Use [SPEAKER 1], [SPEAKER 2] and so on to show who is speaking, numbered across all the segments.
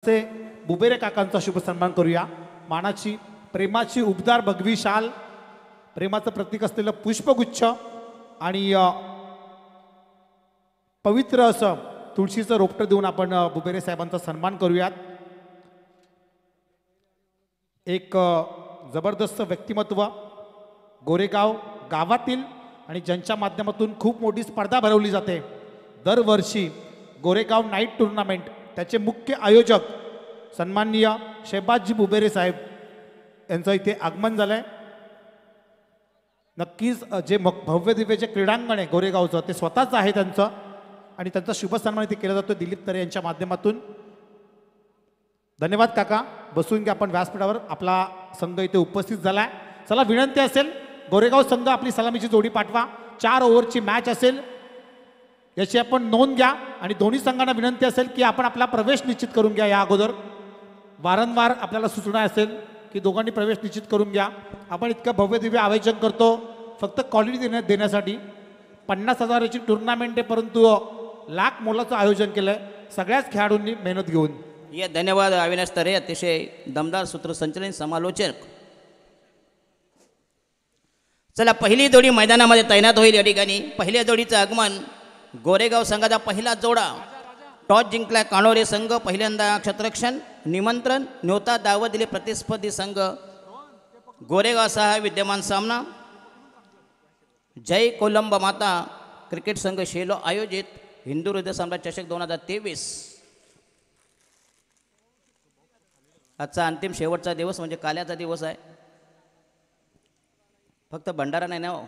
[SPEAKER 1] से बुबेरे काकांचा शुभ सन्मान करूया। मानाची प्रेमाची उबदार भगवी शाल, प्रेमाचं प्रतीक असलेलं पुष्पगुच्छ आणि पवित्र असं तुळशीचं रोपटं देऊन आपण बुबेरे साहेबांचा सन्मान करूयात। एक जबरदस्त व्यक्तिमत्व गोरेगाव गावातील आणि ज्यांच्या माध्यमातून खूप मोठी स्पर्धा भरवली जाते दरवर्षी गोरेगाव नाईट टूर्नामेंट, त्याचे मुख्य आयोजक सन्माननीय शहबाजजी बुबेरे साहेब यांचं इथे आगमन झालंय। नक्कीच जे भव्य दिव्य जे क्रीडांगण आहे गोरेगावचं ते स्वतःच आहे त्यांचं आणि त्यांचा शुभ सन्मान इथे केला जातो दिलीप तरे यांच्या माध्यमातून। धन्यवाद काका, बसून घ्या आपण व्यासपीठावर। आपला संघ इथे उपस्थित झालाय। चला विनंती असेल गोरेगाव संघ आपली सलामीची जोडी पाठवा। 4 ओव्हरची मॅच असेल याची आपण नोंद घ्या आणि दोन्ही संघांना विनंती असेल की आपण आपला प्रवेश निश्चित करून घ्या। या अगोदर वारंवार आपल्याला सूचना असेल की दोघांनी प्रवेश निश्चित करून घ्या। आपण इतकं भव्य दिव्य आयोजन करतो फक्त क्वालिटी देण्यासाठी। 50,000ची टूर्नामेंट आहे परंतु लाख मोलाचं आयोजन केलंय सगळ्याच खेळाडूंनी मेहनत घेऊन।
[SPEAKER 2] ये धन्यवाद अविनाश तरे, अतिशय दमदार सूत्रसंचलन समालोचक। चला पहिली जोडी मैदानामध्ये तैनात होईल। या ठिकाणी पहिल्या जोडीचं आगमन गोरेगाव संघाचा पहिला जोडा टॉस जिंकला कानोरे संघ। पहिल्यांदा क्षेत्ररक्षण निमंत्रण न्योता दावत दिले प्रतिस्पर्धी संघ गोरेगावसह विद्यमान सामना जय कोलंब माता क्रिकेट संघ शेलो आयोजित हिंदू हृदय सम्राट चषक 2023। आजचा अंतिम शेवटचा दिवस म्हणजे काल्याचा दिवस आहे। फक्त भंडारा नाही ना हो,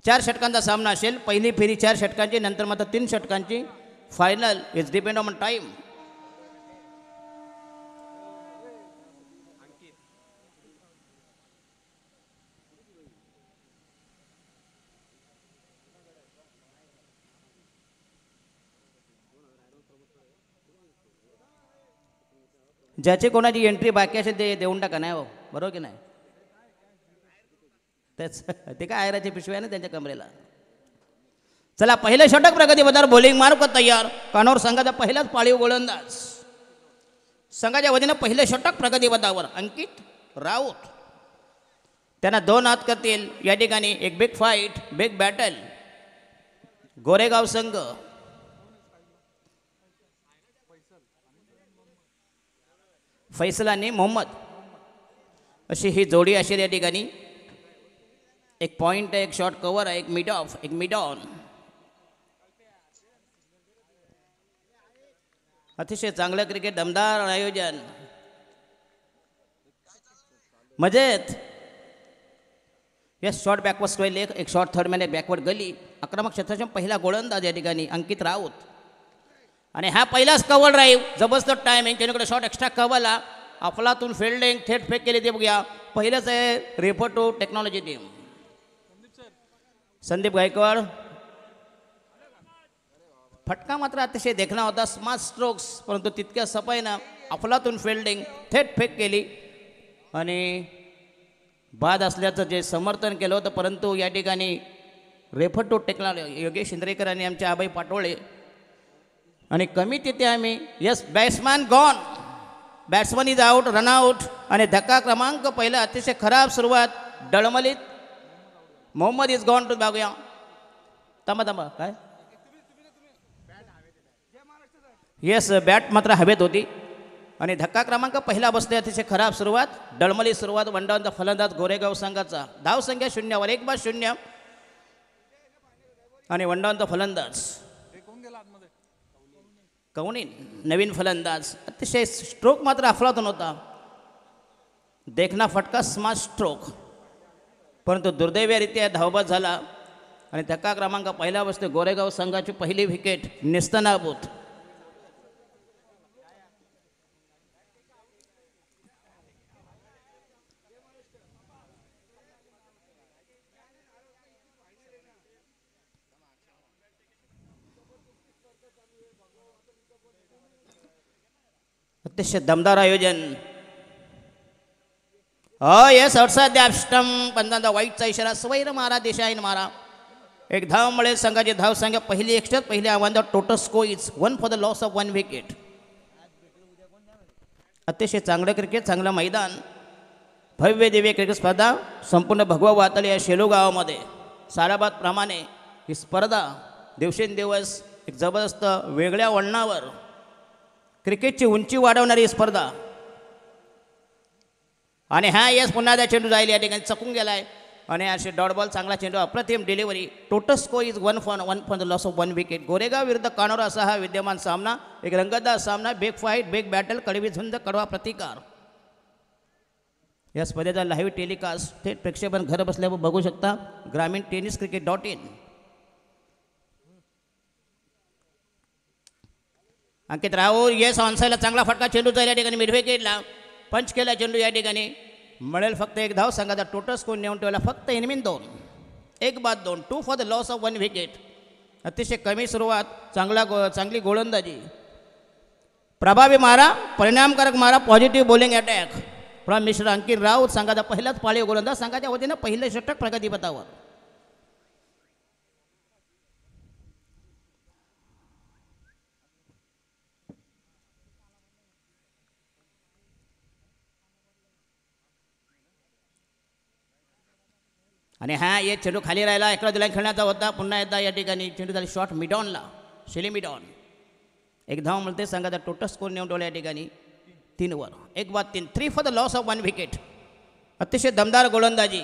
[SPEAKER 2] 4 षटकांचा सामना असेल। पहिली फेरी 4 षटकांची, नंतर मात्र 3 षटकांची final. It's depend on time. ज्याची कोणाची एंट्री बाकी असेल ते देऊन टाका नाही हो, बरोबर की नाही? तेच ते काय आयराची पिशवी आहे ना त्यांच्या कमरेला। चला पहिलं षटक प्रगतीपथावर बॉलिंग मार्क तयार। कानोर संघाचा पहिलाच पाळीव गोलंदाज संघाच्या वतीनं पहिलं षटक प्रगतीपथावर अंकित राऊत। त्यांना 2 हात करतील। या ठिकाणी एक big fight big battle Goregaon संघ फैसल आणि मोहम्मद अशी ही जोडी असेल। या ठिकाणी एक पॉइंट आहे, एक शॉर्ट कव्हर आहे, एक मिड ऑफ, एक मिड ऑन। अतिशय चांगलं क्रिकेट, दमदार आयोजन, मजेत। Yes short backward square leg, एक शॉर्ट थर्ड मॅन, एक बॅकवर्ड गली। आक्रमक क्षेत्राचा पहिला गोलंदाज या ठिकाणी अंकित राऊत आणि हा पहिलाच कव्हर ड्राईव्ह, जबरदस्त टायमिंग। त्याच्याकडे शॉर्ट एक्स्ट्रा कव्हरला अफलातून फिल्डिंग थेट फेक केली। ते बघूया पहिलंच आहे refer to technology team Sandeep Gaikwad. फटका मात्र अतिशय देखणा होता, स्मार्ट स्ट्रोक्स, परंतु तितक्या सफाईनं अफलातून फिल्डिंग थेट फेक केली आणि बाद असल्याचं जे समर्थन केलं होतं। परंतु या ठिकाणी रेफर टू टेक्नॉलॉजी योगेश इंद्रेकर आणि आमचे आबाई पाटोळे आणि कमी तिथे आम्ही yes batsman gone, batsman is out, run out आणि धक्का क्रमांक पहिला। अतिशय खराब सुरुवात डळमलीत। मोहम्मद इज गॉन टू बघूया। थांबा काय येस बॅट मात्र हवेत होती आणि धक्का क्रमांक पहिला बसते। अतिशय खराब सुरुवात, डळमली सुरुवात। वनडाऊनचा फलंदाज गोरेगाव संघाचा। धाव संख्या 0 वर 1 बाद 0 आणि वनडाऊनचा फलंदाज कौनीन नवीन फलंदाज। अतिशय स्ट्रोक मात्र अफलातून होता, देखना फटका स्मार्ट स्ट्रोक, परंतु दुर्दैवीरित्या धावबाद झाला आणि धक्का क्रमांक पहिला बसते। गोरेगाव संघाची पहिली विकेट नेस्तनाबूत। अतिशय दमदार आयोजन। यस अडसा द्याष्टम पंधांचा वाईटचा इशारा। स्वैर मारा, दिशाहीन मारा। एक धाव मिळेल संघाची धाव संख्या पहिली एक्स्ट्रा पहिली आव्हान total score is 1 for the loss of 1 wicket. अतिशय चांगलं क्रिकेट, चांगलं मैदान, भव्य दिव्य क्रिकेट स्पर्धा संपूर्ण भगवा वातल या शेलू गावामध्ये साराबाद प्रमाणे ही स्पर्धा दिवसेंदिवस एक जबरदस्त वेगळ्या वळणावर क्रिकेटची उंची वाढवणारी ही स्पर्धा. आणि हा यस पुन्हा त्या चेंडू जाईल या ठिकाणी चकून गेलाय आणि असे डॉट बॉल चांगला चेंडू अप्रतिम delivery. Total score is 1 for the loss of 1 wicket. Goregaon विरुद्ध कानोर असा हा विद्यमान सामना, एक रंगतदार सामना, बेग फाईट, बेग बॅटल, कडवी झुंज, कडवा प्रतिकार. या स्पर्धेचा लाईव्ह टेलिकास्ट थेट प्रेक्षेपण घर बसल्यावर बघू शकता ग्रामीण टेनिस क्रिकेट.in. अंकित राहुल येस ऑनसाईडला चांगला फटका, चेंडू जाईल या ठिकाणी मिड विकेटला, पंच केला चेंडू या ठिकाणी मिळेल फक्त एक धाव. संघाचा टोटल स्कोर नेऊन ठेवला फक्त इनमिन 2, 1 बाद 2, 2 for the loss of 1 wicket. अतिशय कमी सुरुवात, चांगली गोलंदाजी, प्रभावी मारा, परिणामकारक मारा, positive bowling attack from mister Ankit Raut. संघाचा पहिलाच पाळीव गोलंदाज, संघाच्या वतीनं पहिले षटक प्रगतीपथावर. आणि हा एक चेंडू खाली राहिला, एकडा दिला खेळण्याचा होता, पुन्हा एकदा या ठिकाणी चेंडू झाली शॉट मिडॉनला, शेली मिडॉन. एक धाव मिळते, संघाचा टोटल स्कोर नेऊन ठेवला या ठिकाणी 3 वर, 1 बाद 3, 3 for the loss of 1 wicket. अतिशय दमदार गोलंदाजी.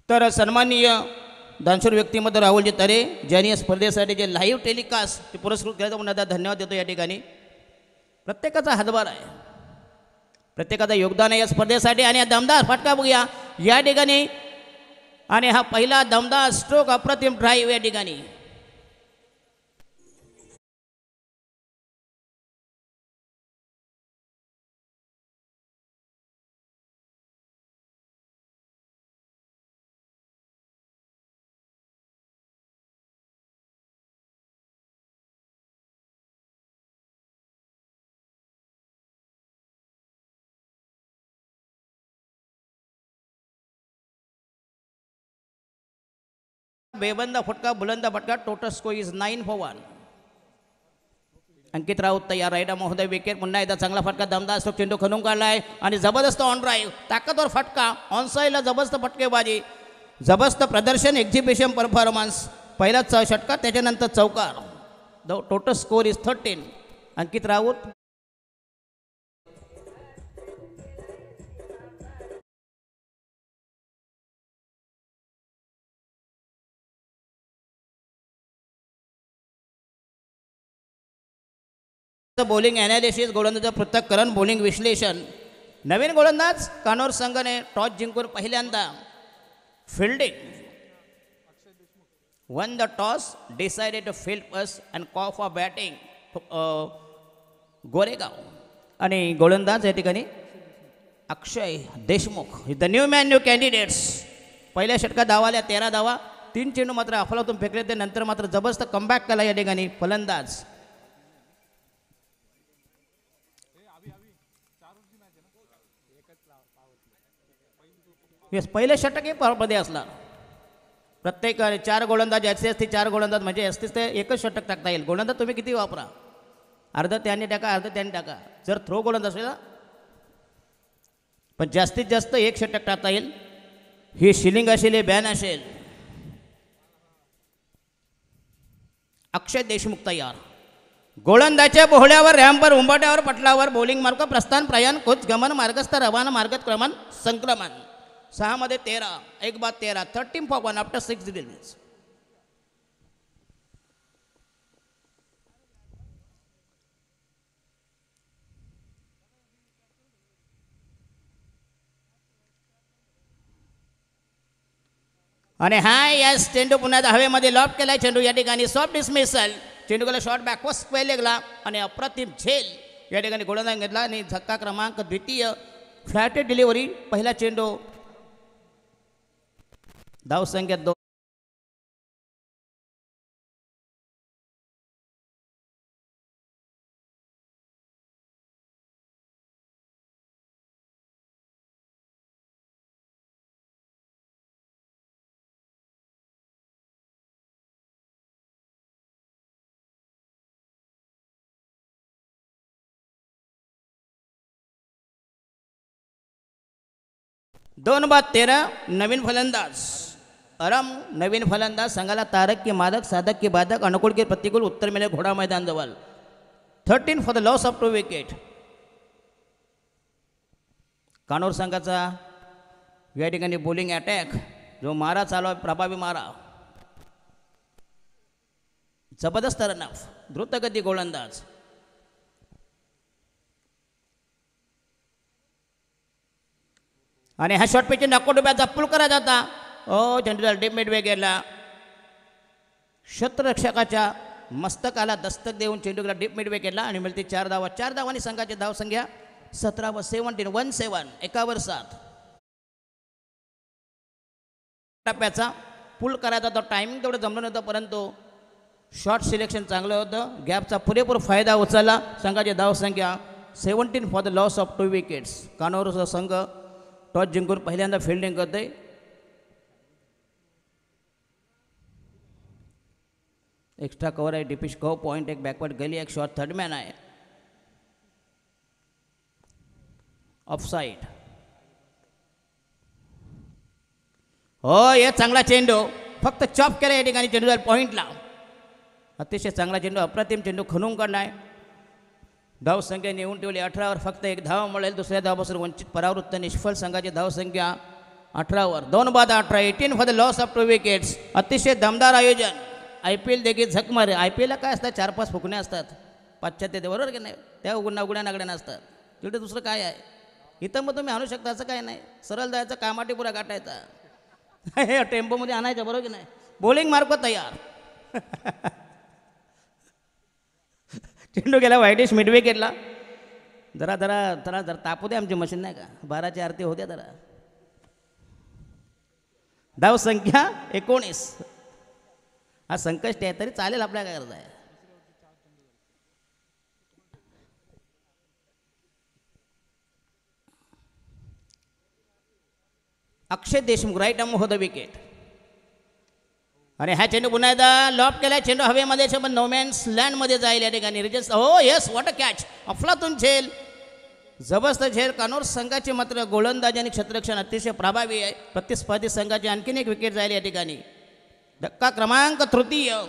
[SPEAKER 2] तर सन्माननीय दानशूर व्यक्तिमत्व राहुलजी तरे ज्यांनी या स्पर्धेसाठी जे लाईव्ह टेलिकास्ट ते पुरस्कृत केलं, पुन्हा धन्यवाद देतो या ठिकाणी. प्रत्येकाचा हातभार आहे, प्रत्येकाचं योगदान आहे या स्पर्धेसाठी. आणि हा दमदार फटका बघूया या ठिकाणी, आणि हा पहिला दमदार स्ट्रोक, अप्रतिम ड्राईव्ह या ठिकाणी. बेबंद फटका, बुलंद फटका, टोटल स्कोर इज 9 फॉर 1. अंकित राऊत तयार, राईडा महोदय विकेट. पुन्हा एकदा चांगला फटका, दमदार स्ट्रोक, चेंडू खणून काढलाय आणि जबरदस्त ऑन ड्राईव्ह, ताकदवर फटका, ऑन साईडला जबरदस्त फटकेबाजी, जबरदस्त प्रदर्शन, एक्झिबिशन परफॉर्मन्स. पहिला षटकार, त्याच्यानंतर चौकार. Total score is 13. Ankit Raut bowling analysis, गोलंदाजाचं पृथक्करण, बॉलिंग विश्लेषण. नवीन गोलंदाज कानोर संघाने टॉस जिंकून पहिल्यांदा fielding, won the toss, decided to field first and call for batting Goregaon. आणि गोलंदाज या ठिकाणी Akshay Deshmukh, the new man new candidates. पहिल्या षटकात धावाल्या 13 धावा, 3 चेंडू मात्र अफलातून फेकले, ते नंतर मात्र जबरदस्त कमबॅक केला या ठिकाणी फलंदाज. पहिले षटक हे पॉवरमध्ये असला, प्रत्येक 4 गोलंदाज असते, 4 गोलंदाज म्हणजे असतेच ते एकच षटक टाकता येईल. गोलंदाज तुम्ही किती वापरा, अर्ध त्याने टाका, अर्ध त्याने टाका, जर थ्रो गोलंदाज असेल पण जास्तीत जास्त 1 षटक टाकता येईल. ही शिलिंग असेल, हे बॅन असेल. अक्षय देशमुख तयार, गोलंदाजच्या बोहड्यावर, रॅम्पवर, उंबाट्यावर, पटलावर, बॉलिंग मार्ग, प्रस्थान, प्रयाण, कोच, गमन, मार्गस्थ, रवाना, मार्गक्रमण, संक्रमण. 6 मध्ये 13, 1 बाद 13, 13 फॉर 1 आफ्टर 6 डिलिव्हरीज. आणि हा यस चेंडू पुन्हा हवेमध्ये लॉफ्ट केलाय, चेंडू या ठिकाणी सॉफ्ट डिसमिसल, चेंडू गेला शॉर्ट बॅकवर्ड स्क्वेअर लेगला आणि अप्रतिम झेल या ठिकाणी गोलंदाज घेतला. आणि झक्का क्रमांक द्वितीय, फ्लॅटेड डिलिव्हरी, पहिला चेंडू, धावसंख्या 2. 2 बाद 13 नवीन फलंदाज आराम नवीन फलंदाज संघाला तारक की मादक साधक की बाधक अनुकूल की प्रतिकूल उत्तर मिळेल घोडा मैदान जवळ 13 for the loss of 2 wicket. Kanor संघाचा या ठिकाणी बॉलिंग अटॅक जो मारा चालू आहे प्रभावी मारा जबरदस्त रन ऑफ द्रुतगती गोलंदाज. आणि हा शॉर्ट पिच नक्को डुब्याचा पुल करा जाता चेंडूला डीप मिड गेला क्षेत्ररक्षकाच्या मस्तकाला दस्तक देऊन चेंडूला डीप मिड केला आणि मिळते 4 धावा. 4 धावांनी संघाची धावसंख्या 17 एकावर 7. टप्प्याचा पुल करायचा तो टायमिंग तेवढं जमलं नव्हतं परंतु शॉर्ट सिलेक्शन चांगलं होतं. गॅपचा पुरेपूर फायदा उचलला. संघाची धावसंख्या 17 for the loss of 2 wickets. कानोरचा संघ टॉस जिंकून पहिल्यांदा फिल्डिंग करतोय. एक्स्ट्रा कव्हर आहे डिपिश कव पॉईंट एक बॅकवर्ड गली एक शॉर्ट थर्ड मॅन आहे ऑफ साईड. हो हे चांगला चेंडू फक्त चॉप केला या ठिकाणी चेंडू पॉईंटला. अतिशय चांगला चेंडू अप्रतिम चेंडू खणून काढलाय. धावसंख्या नेऊन ठेवली 18वर फक्त 1 धाव मिळेल. दुसऱ्या धावापासून वंचित परावृत्त निष्फळ संघाची धावसंख्या 18वर 2 बाद 18 18 for the loss of 2 wickets. अतिशय दमदार आयोजन. IPL देखील झक मारे. IPLला काय असतात 4-5 फुकणे असतात पाश्चात्य बरोबर की नाही त्या उघड्या नागड्या नसतात. तिकडे दुसरं काय आहे इथं मग तुम्ही आणू शकता असं काय नाही. सरळ जायचं कामाटी पुरा गाठायचा हे टेम्पोमध्ये आणायचं बरोबर की नाही. बॉलिंग मार्फत तयार चेंडू गेला वाईटिश मिड विकेटला. जरा तापू दे आमची मशीन नाही का 12ची आरती होत्या जरा. धावसंख्या 19. हा संकष्ट आहे तरी चालेल आपल्या काय करत आहे. अक्षय देशमुख राईट आर्म होतं विकेट. आणि हा चेंडू पुन्हा एकदा लॉप केला. चेंडू हवेमध्ये पण नोमॅन्स लँडमध्ये जाईल या ठिकाणी रिजस्ट. हो येस वॉट अ कॅच अफलातून झेल जबरदस्त झेल. कानोर संघाचे मात्र गोलंदाजी आणि क्षेत्ररक्षण अतिशय प्रभावी आहे. प्रतिस्पर्धी संघाची आणखीन एक विकेट जाईल या ठिकाणी. धक्का क्रमांक 3.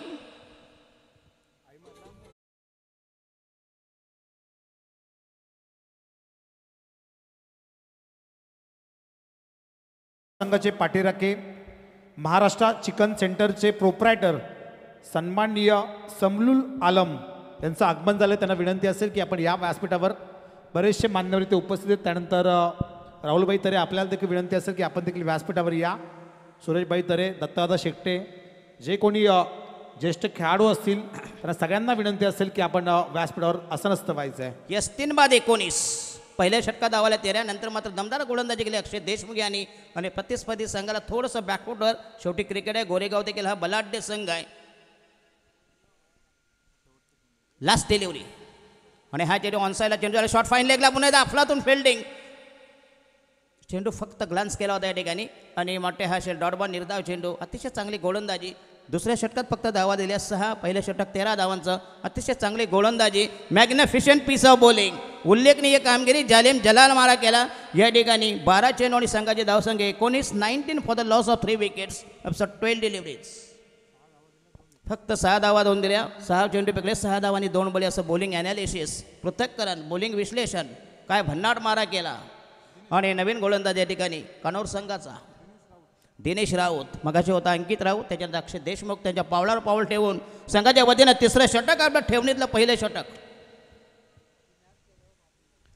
[SPEAKER 1] संघाचे पाठीराखे महाराष्ट्र चिकन सेंटरचे प्रोप्रायटर सन्माननीय समलुल आलम यांचं आगमन झालं. त्यांना विनंती असेल की आपण या व्यासपीठावर बरेचसे मान्यवर इथे उपस्थित आहेत. त्यानंतर राहुलभाई तरे आपल्याला देखील विनंती असेल की आपण देखील व्यासपीठावर या. सुरेशभाई तरे दत्तादा शेकटे जे कोणी ज्येष्ठ खेळाडू असतील त्यांना सगळ्यांना विनंती असेल की आपण व्यासपीठावर आसनस्थ व्हायचं आहे.
[SPEAKER 2] यस 3 बाद 19 पहिल्या षटकात धावाला 13 नंतर मात्र दमदार गोलंदाजी केली अक्षय देशमुख यांनी. आणि प्रतिस्पर्धी संघाला थोडंसं बॅकफुटवर. शेवटी क्रिकेट आहे गोरेगाव देखील हा बलाढ्य संघ आहे. लास्ट डिलिव्हरी आणि हा चेंडू ऑनसाईडला चेंडू आला शॉर्ट फाईन लेगला पुन्हा एकदा अफलातून फिल्डिंग. चेंडू फक्त ग्लान्स केला होता या ठिकाणी आणि मोठे हा डॉट बॉल निर्धाव चेंडू. अतिशय चांगली गोलंदाजी. दुसऱ्या षटकात फक्त धावा दिल्या 6 पहिल्या षटक 13 धावांचं. अतिशय चांगली गोलंदाजी मॅग्निफिशंट पीस ऑफ बॉलिंग. उल्लेखनीय कामगिरी जालिम जलाल मारा केला या ठिकाणी. 12 चेंडू आणि संघाची धावसंख्या 19 for the loss of 3 wickets up 12 deliveries. फक्त 6 धावा 2 दिल्या. 6 चेंडू फेकले 6 धावांनी 2 बळी असं बॉलिंग ॲनालिसिस पृथक्करण बॉलिंग विश्लेषण काय भन्नाट मारा केला. आणि नवीन गोलंदाज या ठिकाणी कानोर संघाचा दिनेश राऊत मगाशी होता अंकित राऊत त्याच्यानंतर अक्षय देशमुख त्यांच्या पावलावर पाऊल ठेवून संघाच्या वतीनं 3रं षटक आपल्या ठेवणीतलं पहिलं षटक.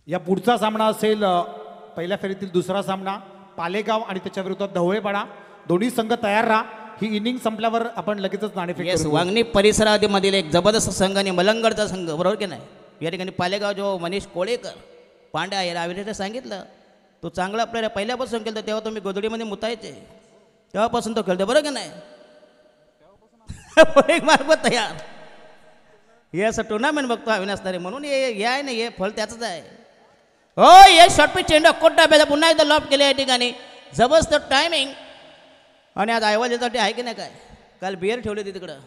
[SPEAKER 1] या पुढचा सामना असेल पहिल्या फेरीतील दुसरा सामना पालेगाव आणि त्याच्या विरोधात ढवळेपाडा. दोन्ही संघ तयार राहा. ही इनिंग संपल्यावर आपण लगेचच नाणेफेक
[SPEAKER 2] येस
[SPEAKER 1] करू.
[SPEAKER 2] वांगणी परिसरामधील एक जबरदस्त संघ आणि मलंगडचा संघ बरोबर की नाही. या ठिकाणी पालेगाव जो मनीष कोळेकर पांड्या या राविने सांगितलं तो चांगला प्लेअर पहिल्यापासून खेळतो तेव्हा तुम्ही गोदडीमध्ये मुतायचे तेव्हापासून तो खेळतो बरोबर की नाही. मार्फत तयार हे असं टुर्नामेंट बघतो अविनाश तारे म्हणून हे आहे ना हे फळ त्याचंच आहे. हो हे शॉर्टपिच चेंडू कोट्टा बेदा पुन्हा एकदा लॉप केले या ठिकाणी. जबरदस्त टायमिंग. आणि आज आयवाल्यासाठी आहे की नाही काय काल बिअर ठेवली होती तिकडं.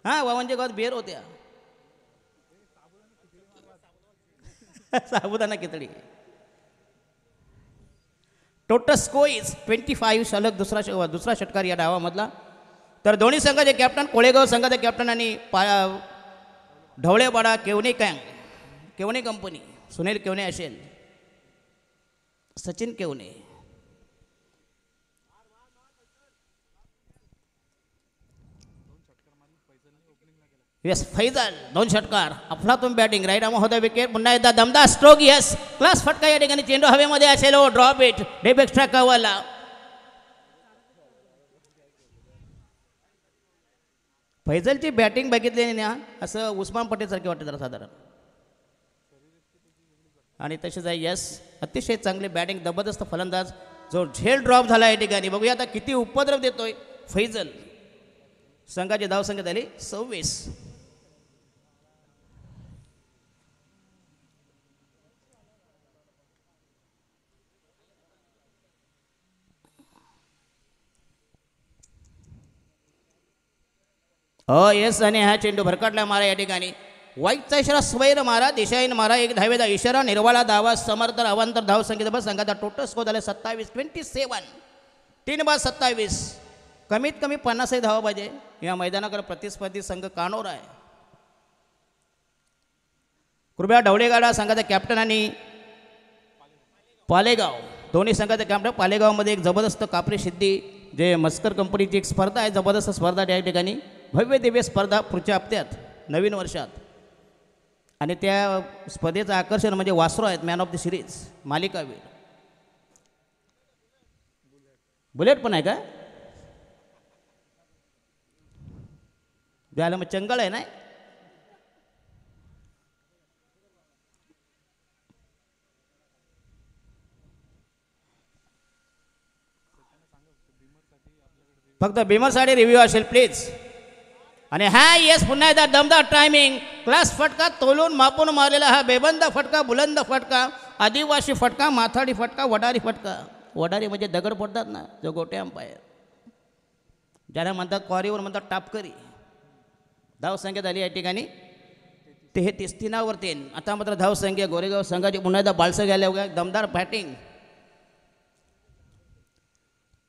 [SPEAKER 2] हां वावांच्या गावात बिअर होत्या साबुदाणा खिचडी. टोटल स्को इज 25 सलग दुसरा षटकार या डावामधला. तर दोन्ही संघाचे कॅप्टन कोळेगाव संघाचे कॅप्टन आणि ढवळेपाडा केवणे कंपनी सुनील केवणे असेल, सचिन केवणे. यस फैजल 2 षटकार. अफलातून बॅटिंग राईट आर्म होता विकेट. पुन्हा एकदा दमदार स्ट्रोक. यस क्लास फटका या ठिकाणी. चेंडू हवेमध्ये असेल. ओ ड्रॉप इट. डेप एक्स्ट्रा कव्हरला. फैजलची बॅटिंग बघितली ना असं उस्मान पटेलसारखे वाटते जरा साधारण. आणि तसेच आहे. यस अतिशय चांगली बॅटिंग. जबरदस्त फलंदाज जो झेल ड्रॉप झाला या ठिकाणी. बघूया आता किती उपद्रव देतोय फैजल. संघाची धावसंख्या झाली 26. येस आणि हा चेंडू भरकटला मारा या ठिकाणी. वाईटचा इशारा स्वैर मारा. दिशाहीन मारा. एक धावेचा इशारा. निर्वाळा धावा. समर्थन अवांतर धाव संख्येचा बस. संघाचा टोटल स्कोर झाला 27. 3 बाद 27. कमीत कमी 50 धावा पाहिजे. या मैदानाकडे प्रतिस्पर्धी संघ कानोर आहे. कृपया ढवळेगाडा संघाचा कॅप्टन आणि पालेगाव दोन्ही संघाचे कॅप्टन. पालेगावमध्ये एक जबरदस्त कापरी सिद्धी जे मस्कर कंपनीची एक स्पर्धा आहे. जबरदस्त स्पर्धा त्या ठिकाणी. भव्य दिव्य स्पर्धा पुढच्या हप्त्यात नवीन वर्षात. आणि त्या स्पर्धेचं आकर्षण म्हणजे वासरो आहेत. मॅन ऑफ द सिरीज मालिकावीर. बुलेट पण आहे का? द्यायला मग चंगळ आहे ना. फक्त बिमरसाठी रिव्ह्यू असेल प्लीज. आणि हा येस पुन्हा एकदा दमदार टायमिंग. क्लास फटका. तोलून मापून मारलेला हा बेबंद फटका. बुलंद फटका. आदिवासी फटका. माथाडी फटका. वडारी फटका. वडारी म्हणजे दगड पडतात ना जो गोटे अंपायर ज्याला म्हणतात. क्वारीवर म्हणतात टापकरी. धावसंख्या झाली या ठिकाणी 33. 3 आता मात्र धावसंख्या गोरेगाव संघाची पुन्हा एकदा बाळसं घ्यायला बघा. दमदार बॅटिंग.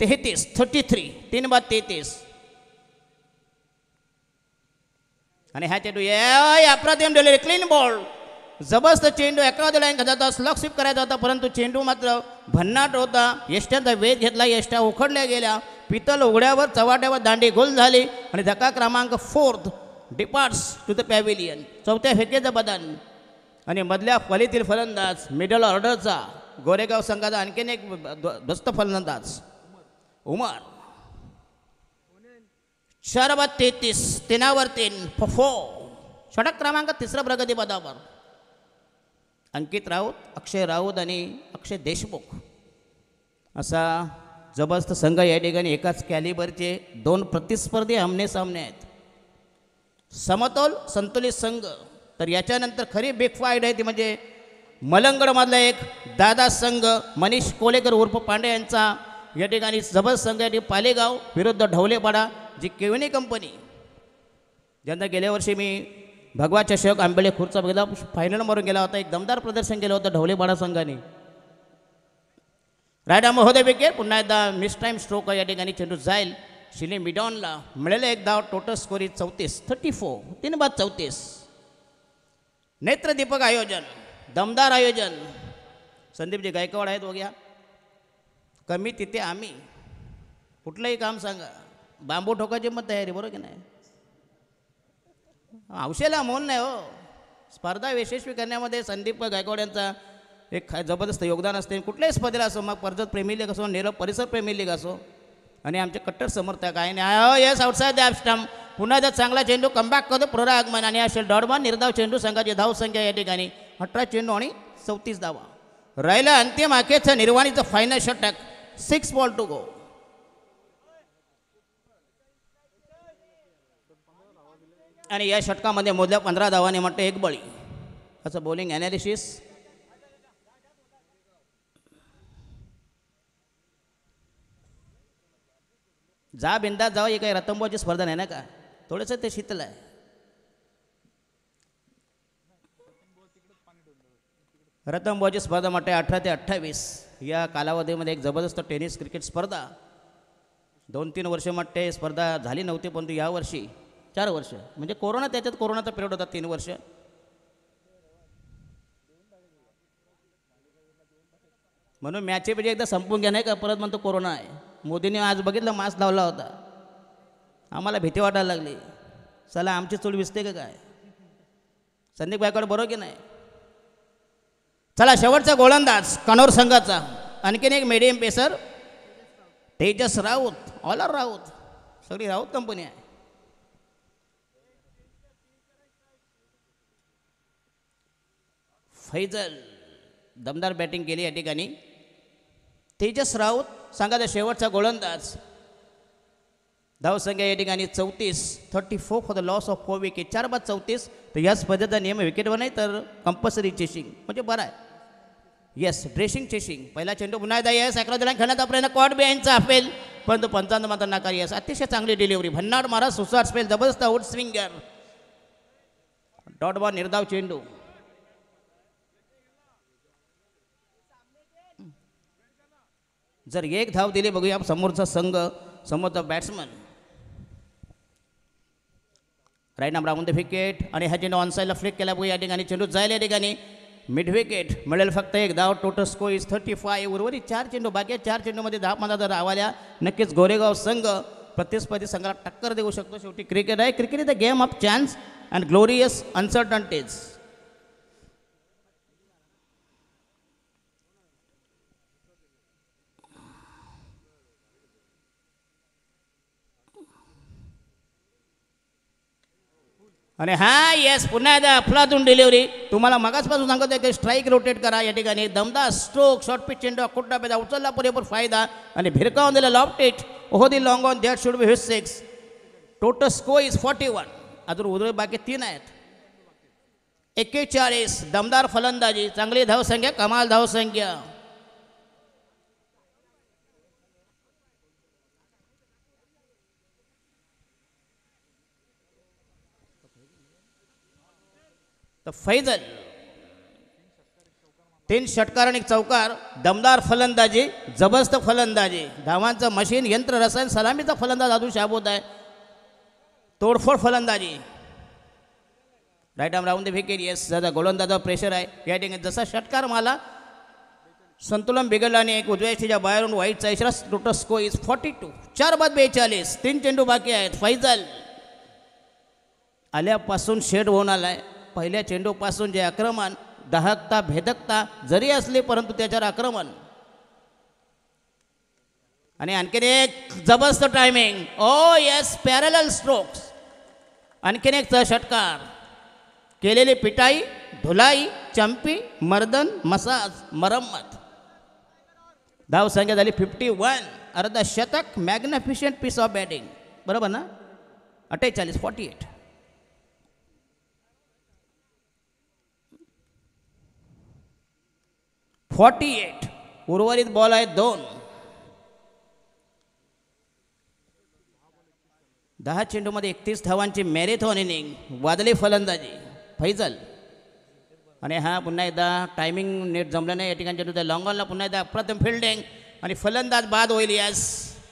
[SPEAKER 2] 33. 3 बाद 33. आणि हा चेंडू अप्रतिम डिलिव्हरी. Clean ball. जबरदस्त चेंडू. 11 लाईन जाता. स्लॉग स्वीप करायचा होता परंतु चेंडू मात्र भन्नाट होता. यष्ट्यांचा वेध घेतला. यष्ट्या उखडल्या गेल्या. पितल उघड्यावर चव्हाट्यावर दांडी गोल झाली. आणि धक्का क्रमांक 4 डिपार्ट्स टू द पॅव्हिलियन. 4थ्या फेकेचं बदन. आणि मधल्या फलीतील फलंदाज मिडल ऑर्डरचा गोरेगाव संघाचा आणखीन एक ध्वस्त फलंदाज उमर. 4 बाद 33. 3 फफो. षटक क्रमांक 3 प्रगती पदावर. अंकित राऊत, अक्षय राऊत आणि अक्षय देशमुख असा जबरदस्त संघ या ठिकाणी. एकाच कॅलिबरचे 2 प्रतिस्पर्धी आमने सामने आहेत. समतोल संतुलित संघ. तर याच्यानंतर खरी बिग फाईट आहे ती म्हणजे मलंगडमधला एक दादा संघ मनीष कोलेकर उर्फ पांडे यांचा या ठिकाणी जबरदस्त संघ आहे. पालेगाव विरुद्ध ढवलेपाडा जी केवणे कंपनी ज्यांना गेल्या वर्षी मी भगवा चषक आंबेले खुर्चा बघितला. फायनल मारून गेला होता. एक दमदार प्रदर्शन केलं होतं ढवलेपाडा संघाने. राईट आर्म होते विकेट. पुन्हा एकदा मिस टाईम स्ट्रोक या ठिकाणी. चेंडू जाईल शिले मिडॉनला. मिळेल एक धाव. Total score 34. 3 बाद 34. नेत्रदीपक आयोजन. दमदार आयोजन. संदीपजी गायकवाड आहेत बघ्या. कमी तिथे आम्ही. कुठलंही काम सांगा. बांबू ठोकायची मग तयारी. बरोबर की नाही. हौशेला मोल नाही हो. स्पर्धा यशस्वी करण्यामध्ये संदीप गायकवाड यांचा एक जबरदस्त योगदान असते. कुठल्याही स्पर्धेला असो. मग कर्जत प्रेमी लीग असो. नेरळ परिसर प्रेमी लीग असो. आणि आमचे कट्टर समर्थक आहे. आणि येस आउटसाईड द स्टंप. पुन्हा एकदा चांगला चेंडू कमबॅक करतो. पुनरागमन. आणि असेल डॉटबॉल. निर्धाव चेंडू. संघाची धावसंख्या या ठिकाणी 18 चेंडू आणि 34 धावा. राहिला अंतिम अखेरचं निर्वाणीचं फायनल षटक. 6 बॉल टू गो. आणि या षटकामध्ये मोजल्या 15 धावांनी म्हटलं 1 बळी. असं बॉलिंग ॲनालिसिस. जा बिंदास जावं. ही काही रतंबोची स्पर्धा नाही ना का. थोडंसं ते शीतल आहे. रतंबोची स्पर्धा म्हटलं 18 ते 28. या कालावधीमध्ये एक जबरदस्त टेनिस क्रिकेट स्पर्धा 2-3 वर्ष मग ते स्पर्धा झाली नव्हती, परंतु यावर्षी 4 वर्ष म्हणजे कोरोना, त्याच्यात कोरोनाचा पिरियड होता 3 वर्ष. म्हणून मॅचचे म्हणजे एकदा संपून घ्या नाही का, परत म्हणतो कोरोना आहे. मोदीने आज बघितलं मास्क लावला होता, आम्हाला भीती वाटायला लागली, चला आमची चूल विसते का काय. संदीप गायकवाड बरोबर की नाही. चला शेवटचा गोलंदाज कनौर संघाचा, आणखीन एक मीडियम पेसर तेजस राऊत, ऑलर राऊत, सगळी राऊत कंपनी आहे. फैजल दमदार बॅटिंग केली या ठिकाणी. तेजस राऊत संघाचा शेवटचा गोलंदाज. धावसंख्या या ठिकाणी 34 for the loss of 4 wicket, 4 बाद 34. तर या स्पर्धेचा नियम विकेटवर नाही तर कंपल्सरी चेसिंग, म्हणजे बरं आहे. Yes, dressing chasing. पहिला चेंडू पुन्हा एकदा येस, अकरा दरम्यान खेळण्याचा प्रयत्न कॉट बिहाइंडचा अपेल, परंतु 55 मात्र नाकार. येस, अतिशय चांगली डिलिव्हरी, भन्नाट मारा, सुसाट स्पेल, जबरदस्त आउट स्विंगर, डॉट बॉल, निर्धाव चेंडू. जर एक धाव दिली, बघूया समोरचा संघ, समोरचा बॅट्समन. राईट नाम राऊंड द विकेट आणि हा चेंडू ऑनसाईडला फ्लिक केला. बघूया या ठिकाणी चेंडू जायला या ठिकाणी मिड विकेट मिळेल फक्त एक धाव. Total score is 35. उर्वरित 4 चेंडू बाकी आहेत. 4 चेंडूमध्ये 10-15 जर आवाल्या, नक्कीच गोरेगाव संघ प्रतिस्पर्धी संघाला टक्कर देऊ शकतो. शेवटी क्रिकेट आहे. Cricket is the game of chance and glorious uncertainties. आणि हा येस, पुन्हा एकदा अफलातून डिलिव्हरी. तुम्हाला मगासपासून सांगत आहे की स्ट्राईक रोटेट करा. या ठिकाणी दमदार स्ट्रोक, शॉर्ट पिच चेंडू कुठला पेदा उचलला, पुरेपूर फायदा आणि भिरकावून दिला लॉफ्ट इट. ओहो the long on, that should be hit 6. Total score is 41. अजून उर्वरित बाकी 3 आहेत. 41. दमदार फलंदाजी, चांगली धावसंख्या, कमाल धावसंख्या. तर फैजल 3 षटकार आणि चौकार. दमदार फलंदाजी, जबरदस्त फलंदाजी, धावांचं मशीन, यंत्र रसायन, सलामीचा फलंदाज अजून शाबूत आहे. तोडफोड फलंदाजी. Right arm round the wicket. Yes, जरा गोलंदाजावर प्रेशर आहे या ठिकाणी. जसा षटकार मारला, संतुलन बिघडलं आणि एक उजव्या यष्टीच्या बाहेरून वाईटचा इशारा. Total score is 42. 4 बाद 42. 3 चेंडू बाकी आहेत. फैजल आल्यापासून शेड होऊन आलाय. पहिल्या चेंडूपासून जे आक्रमण, दहकता भेदकता जरी असली, परंतु त्याच्यावर आक्रमण. आणि आणखीन एक जबरदस्त टायमिंग. ओ येस, पॅरलल स्ट्रोक्स. आणखीन एक षटकार. केलेली पिटाई, धुलाई, चंपी, मर्दन, मसाज, मरम्मत. धावसंख्या झाली 51. अर्धा शतक, मॅग्निफिशंट पीस ऑफ बॅटिंग. बरोबर ना. 48. 48. उर्वरित बॉल आहेत 2. 10 चेंडूमध्ये 31 धावांची मॅरेथॉन इनिंग. वादळी फलंदाजी फैजल. आणि हा पुन्हा एकदा टायमिंग नेट जमलं नाही या ठिकाणी. लॉंग ऑनला पुन्हा एकदा अप्रतिम फिल्डिंग आणि फलंदाज बाद होईल. यास,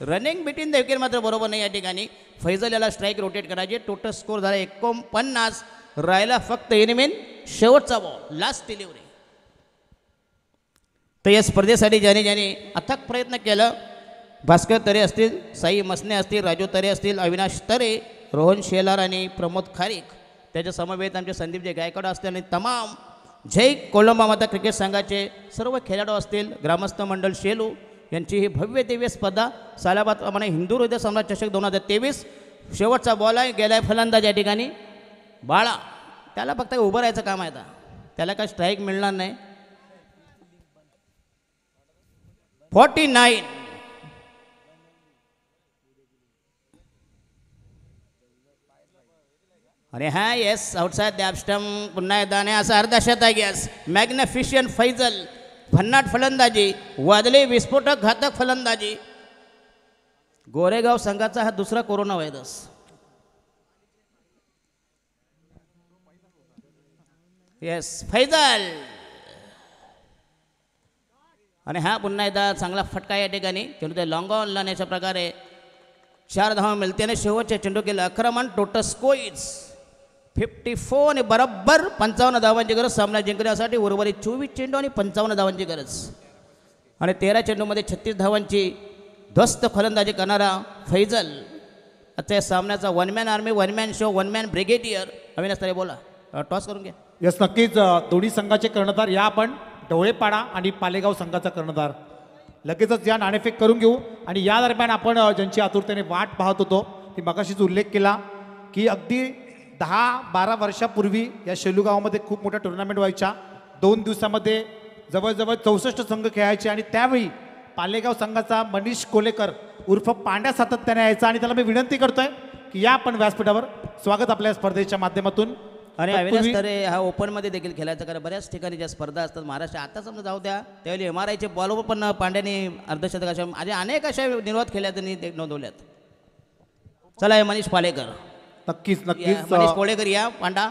[SPEAKER 2] रनिंग बिटवीन द विकेट मात्र बरोबर नाही या ठिकाणी. फैजल याला स्ट्राईक रोटेट करायचे. टोटल स्कोर झाला 49. राहिला फक्त इनिमिन शेवटचा बॉल, लास्ट डिलिव्हरी. तर या स्पर्धेसाठी ज्याने अथक प्रयत्न केलं, भास्कर तरे असतील, साई मसने असतील, राजू तरे असतील, अविनाश तरे, रोहन शेलार आणि प्रमोद खारीक, त्याच्या समवेत आमचे संदीपजी गायकवाड असतील आणि तमाम जय कोलंबा माता क्रिकेट संघाचे सर्व खेळाडू असतील, ग्रामस्थ मंडळ शेलू यांची ही भव्य दिव्य स्पर्धा सालाबादप्रमाणे हिंदू हृदय सम्राट चषक 2023. शेवटचा बॉल आहे, गेलाय फलंदाज या ठिकाणी बाळा. त्याला फक्त उभं राहायचं काम आहे. आता त्याला काय स्ट्राईक मिळणार नाही. 49. अरे हा येस, आउटसाइड द स्टंप. पुन्हा एकदा आणि असा अर्धा शतक. येस, मॅग्निफिशियंट फैजल, भन्नाट फलंदाजी, वादळी विस्फोटक घातक फलंदाजी. गोरेगाव संघाचा हा दुसरा कोरोना व्हायरस. येस, फैजल आणि हा पुन्हा एकदा चांगला फटका या ठिकाणी चेंडू ते लॉंग ऑन लावण्याच्या प्रकारे 4 धावा मिळते आणि शेवटच्या चेंडू केलं आक्रमण. टोटल स्कोईज 54 आणि बरोबर 55 धावांची गरज सामना जिंकण्यासाठी. उर्वरित 24 चेंडू आणि 55 धावांची गरज आणि 13 चेंडूमध्ये 36 धावांची ध्वस्त फलंदाजी करणारा फैजल आजच्या या सामन्याचा one man army, one man show, one man brigadier. Avinash तारे बोला, टॉस करून घ्या.
[SPEAKER 1] यस, नक्कीच दोन्ही संघाचे कर्णधार या आपण ढवळेपाडा आणि पालेगाव संघाचा कर्णधार लगेचच या नाणेफेक करून घेऊ. आणि या दरम्यान आपण ज्यांची आतुरतेने वाट पाहत होतो ती मगाशीच उल्लेख केला की अगदी 10-12 वर्षापूर्वी या शेलूगावामध्ये खूप मोठ्या टुर्नामेंट व्हायच्या. 2 दिवसामध्ये जवळजवळ 64 संघ खेळायचे आणि त्यावेळी पालेगाव संघाचा मनीष कोलेकर उर्फ पांड्या सातत्याने यायचा. आणि त्याला मी विनंती करतोय की या आपण व्यासपीठावर स्वागत आपल्या स्पर्धेच्या माध्यमातून.
[SPEAKER 2] आणि अविनाश तरे हा ओपनमध्ये देखील खेळायचा, कारण बऱ्याच ठिकाणी ज्या स्पर्धा असतात महाराष्ट्र आता समजा जाऊ द्या त्यावेळी MRIचे बॉलवर पण पांड्याने अर्धशतक अशा म्हणजे अनेक अशा निर्वात खेळल्या त्यांनी नोंदवल्यात. चला हे मनीष पालेकर,
[SPEAKER 1] नक्कीच नक्कीच
[SPEAKER 2] मनीष कोलेकर या पांडा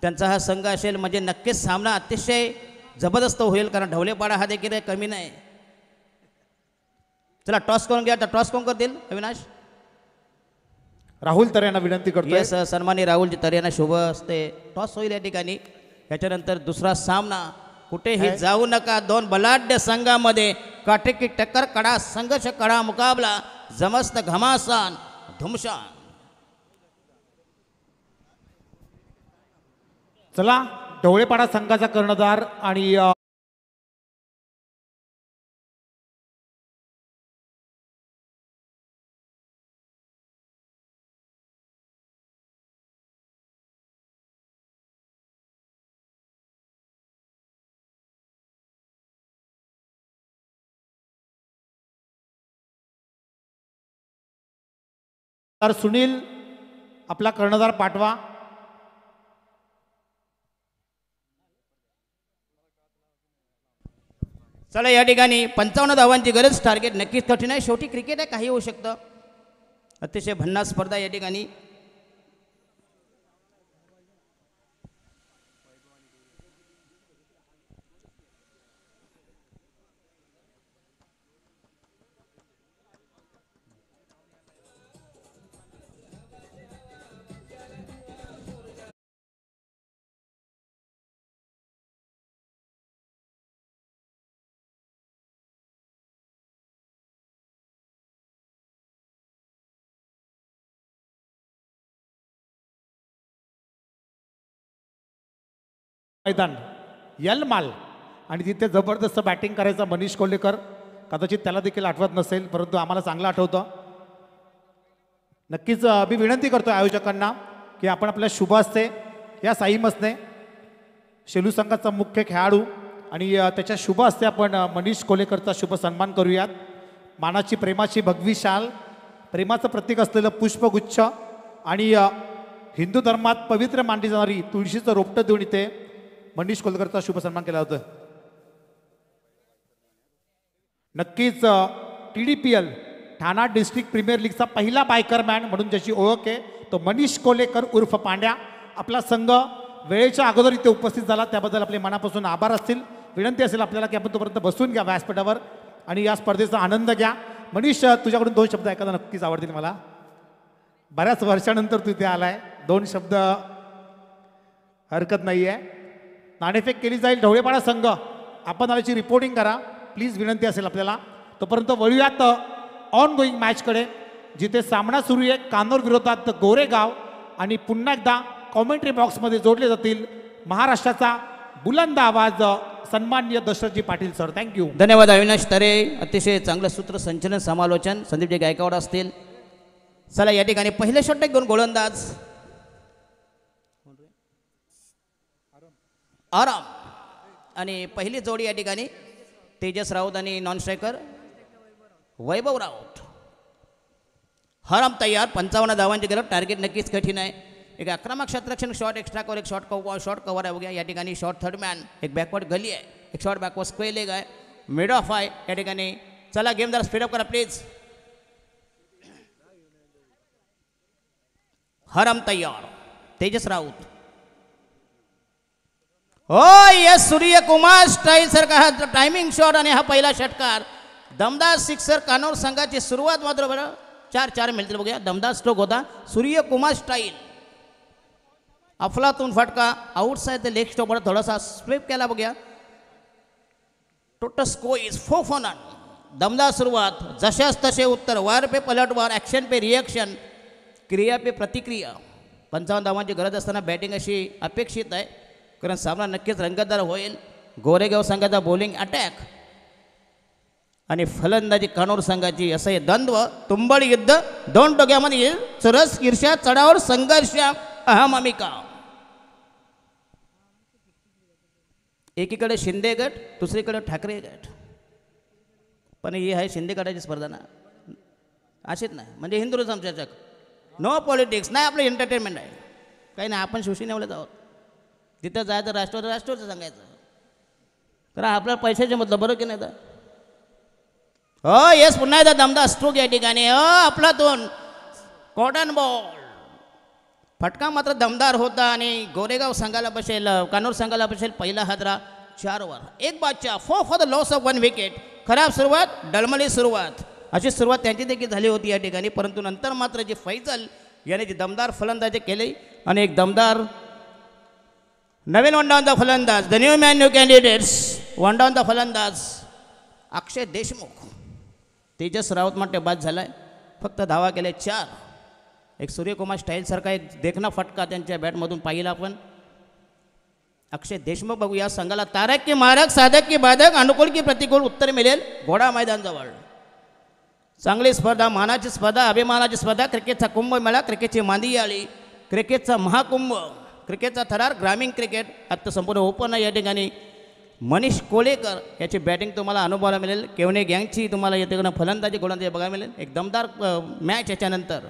[SPEAKER 2] त्यांचा हा संघ असेल म्हणजे नक्कीच सामना अतिशय जबरदस्त होईल, कारण ढवलेपाडा हा देखील कमी नाही. चला टॉस करून घ्या. तर टॉस कोण करतील अविनाश?
[SPEAKER 1] राहुल तर यांना विनंती करतोय.
[SPEAKER 2] येस, सन्मानी राहुलजी तर यांना शुभ असते. टॉस होईल या ठिकाणी. याच्यानंतर दुसरा सामना कुठेही जाऊ नका. 2 बलाढ्य संघामध्ये काटेकी टक्कर, कडा संघर्ष, कडा मुकाबला, जमस्त घमासान धुमशान.
[SPEAKER 1] चला ढवळेपाडा संघाचा कर्णधार आणि सुनील आपला कर्णधार पाठवा.
[SPEAKER 2] चला या ठिकाणी 55 धावांची गरज. टार्गेट नक्कीच कठीण आहे, शेवटी क्रिकेट आहे, काही होऊ शकतं. अतिशय भन्नाट स्पर्धा या ठिकाणी.
[SPEAKER 1] मैदान यलमाल आणि तिथे जबरदस्त बॅटिंग करायचा मनीष कोल्हेकर. कदाचित त्याला देखील आठवत नसेल, परंतु आम्हाला चांगलं आठवतं. नक्कीच मी विनंती करतो आयोजकांना की आपण आपल्या शुभ हस्ते या साई मसने शेलू संघाचा मुख्य खेळाडू आणि त्याच्या शुभ हस्ते आपण मनीष कोल्हेकरचा शुभ सन्मान करूयात. मानाची प्रेमाची भगवी शाल, प्रेमाचं प्रतीक असलेलं पुष्पगुच्छ आणि हिंदू धर्मात पवित्र मानली जाणारी तुळशीचं रोपटं देऊन इथे मनीष कोल्हेकरचा शुभ सन्मान केला होता. नक्कीच TDPL ठाणा डिस्ट्रिक्ट प्रीमियर लीगचा पहिला बायकरमॅन म्हणून ज्याची ओळख आहे तो मनीष कोल्हेकर उर्फ पांड्या. आपला संघ वेळेच्या अगोदर इथे उपस्थित झाला त्याबद्दल आपले मनापासून आभार असतील. विनंती असेल आपल्याला की आपण तोपर्यंत बसून घ्या व्यासपीठावर आणि या स्पर्धेचा आनंद घ्या. मनीष, तुझ्याकडून 2 शब्द ऐकायला नक्कीच आवडतील मला. बऱ्याच वर्षानंतर तू इथे आलाय, 2 शब्द हरकत नाही आहे. नाणेफेक केली जाईल. ढवळेपाडा संघ आपण आल्याची रिपोर्टिंग करा प्लीज, विनंती असेल आपल्याला. तोपर्यंत वळूयात ऑन गोईंग मॅचकडे, जिथे सामना सुरू आहे कानोर विरोधात गोरेगाव. आणि पुन्हा एकदा कॉमेंट्री बॉक्समध्ये जोडले जातील महाराष्ट्राचा बुलंद आवाज सन्माननीय दशरथजी पाटील सर. थँक्यू.
[SPEAKER 2] धन्यवाद अविनाश तरे. अतिशय चांगलं सूत्रसंचलन समालोचन संदीपजी गायकवाड असतील. चला या ठिकाणी पहिले षटक घेऊन गोलंदाज आराम आणि पहिली जोडी या ठिकाणी तेजस राऊत आणि नॉन स्ट्रायकर वैभव राऊत. हराम तयार. 55 धावांची गरज. टार्गेट नक्कीच कठीण आहे. एक आक्रमक क्षेत्ररक्षण शॉट, एक्स्ट्रा कवर, एक शॉट कव्हर आहे. बघा या ठिकाणी शॉट थर्ड मॅन, एक बॅकवर्ड गली आहे, एक शॉट बॅकवर्ड स्क्वेअर लेग आहे, मिड ऑफ आहे या ठिकाणी. चला गेम जरा स्पीडअप करा प्लीज. हराम तयार. तेजस राऊत हो यस सूर्यकुमार स्टाईल सारखा हा टायमिंग शॉट आणि हा पहिला षटकार दमदार सिक्सर कानोर संघाची सुरुवात मात्र बरं 4-4 मिळतील बघूया. दमदार स्ट्रोक होता सूर्यकुमार स्टाईल. अफलातून फटका आउटसाइड द लेग स्टॉपवर थोडासा स्वीप केला बघूया. Total score is 4-4. दमदार सुरुवात जशाच तसे उत्तर वार पे पलटवार ॲक्शन पे रिॲक्शन क्रिया पे प्रतिक्रिया. 55 धावांची गरज असताना बॅटिंग अशी अपेक्षित आहे कारण सामना नक्कीच रंगतदार होईल. गोरेगाव संघाचा बॉलिंग अटॅक आणि फलंदाजी कानोर संघाची असं हे द्वंद्व तुंबळ युद्ध दोन टोक्यामध्ये येईल. सरस ईर्ष्या चढावर संघर्ष अहमामिका. एकीकडे शिंदे गट दुसरीकडे ठाकरे गट. पण ही आहे शिंदे गटाची स्पर्धा ना अशीच नाही म्हणजे हिंदुत्व चर्चक नो पॉलिटिक्स नाही आपलं एंटरटेनमेंट आहे काही नाही. आपण शिवसेनेवालेच आहोत. तिथं जायचं राष्ट्रवादीचं सांगायचं तर आपल्या पैशाचे मतलब बरोबर की नाही तर हो येस पुन्हा एकदा दमदार स्ट्रोक या ठिकाणी. आपलातून कॉटन बॉल फटका मात्र दमदार होता आणि गोरेगाव संघाला बसेल कानोर संघाला बसेल पहिला हादरा 4 वर 1 बादशा 4 for the loss of 1 wicket. खराब सुरुवात डळमळी सुरुवात अशी सुरुवात त्यांची देखील झाली होती या ठिकाणी परंतु नंतर मात्र जे फैजल याने जी दमदार फलंदाजी केली आणि एक दमदार नवीन वन डाऊनचा फलंदाज the new man new candidates one डाऊनचा फलंदाज अक्षय देशमुख तेजस राऊत માટે बाद झालाय. फक्त धावा केले 4. एक सूर्यकुमार स्टाईलसारखा एक देखणा फटका त्यांच्या बॅटमधून पाहिला आपण. अक्षय देशमुख बघूया संघाला तारक की मारक साधक की बाधक अनुकूल की प्रतिकूल उत्तर मिळेल घोडा मैदानजवळ. चांगली स्पर्धा मानाची स्पर्धा अभिमानाची स्पर्धा क्रिकेटचा कुंभमेळा क्रिकेटची मांदियाळी क्रिकेटचा महाकुंभ क्रिकेटचा थरार ग्रामीण क्रिकेट आत्ता संपूर्ण ओपन या ठिकाणी मनीष कोलेकर याची बॅटिंग तुम्हाला अनुभवायला मिळेल. केवणे गँगची तुम्हाला या ठिकाणी फलंदाजी गोलंदाजी बघायला मिळेल. एक दमदार मॅच याच्यानंतर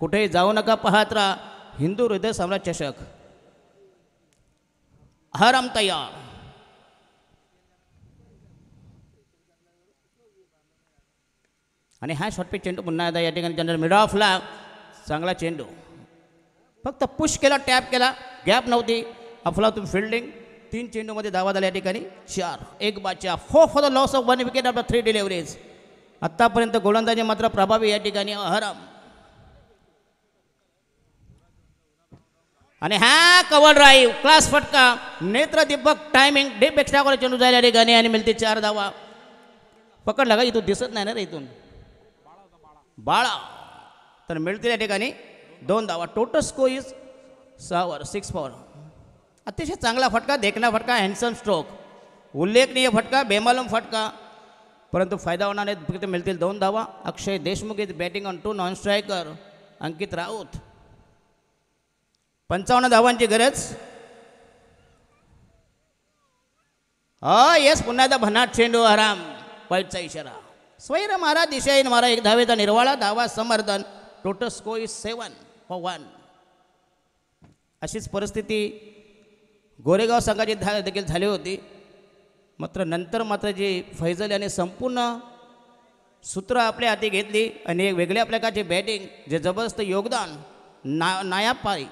[SPEAKER 2] कुठेही जाऊ नका पाहत राहा हिंदू हृदय सम्राट चषक. हरम तयार आणि हा शॉर्टपिच चेंडू पुन्हा एकदा या ठिकाणी जनरल मिड ऑफला चांगला चेंडू फक्त पुश केला टॅप केला गॅप नव्हती. अफलातून फिल्डिंग 3 चेंडूमध्ये धावा झाल्या या ठिकाणी 4. 1 बादशा 4 for the loss of 1 wicket after 3 deliveries. आत्तापर्यंत गोलंदाजी मात्र प्रभावी या ठिकाणी अहरम आणि हा कव्हर ड्राईव्ह क्लास फटका नेत्र दीपक टायमिंग डीप एक्स्ट्रा वर चेंडू जायला या ठिकाणी आणि मिळते 4 धावा. पकडला का इथून दिसत नाही ना रे इथून बाळा तर मिळतील या ठिकाणी 2 धावा. Total score is 6 for. अतिशय चांगला फटका देखना फटका हँडसम स्ट्रोक उल्लेखनीय फटका बेमालूम फटका परंतु फायदा होणार नाही. फक्त मिळतील 2 धावा. Akshay Deshmukh is batting on 2 non striker Ankit Raut 55 धावांची गरज. येस पुन्हा एकदा भन्नाट चेंडू आराम वाईटचा इशारा स्वैर मारा दिशाहीन मारा 1 धावेचा निर्वाळा धावा समर्थन. Total score is 7 for 1. अशीच परिस्थिती गोरेगाव संघाची देखील झाली होती मात्र नंतर मात्र जी फैजल याने संपूर्ण सूत्र आपल्या हाती घेतली आणि एक वेगळ्या प्रकारची बॅटिंग जे जबरदस्त योगदान नायाब पाळी.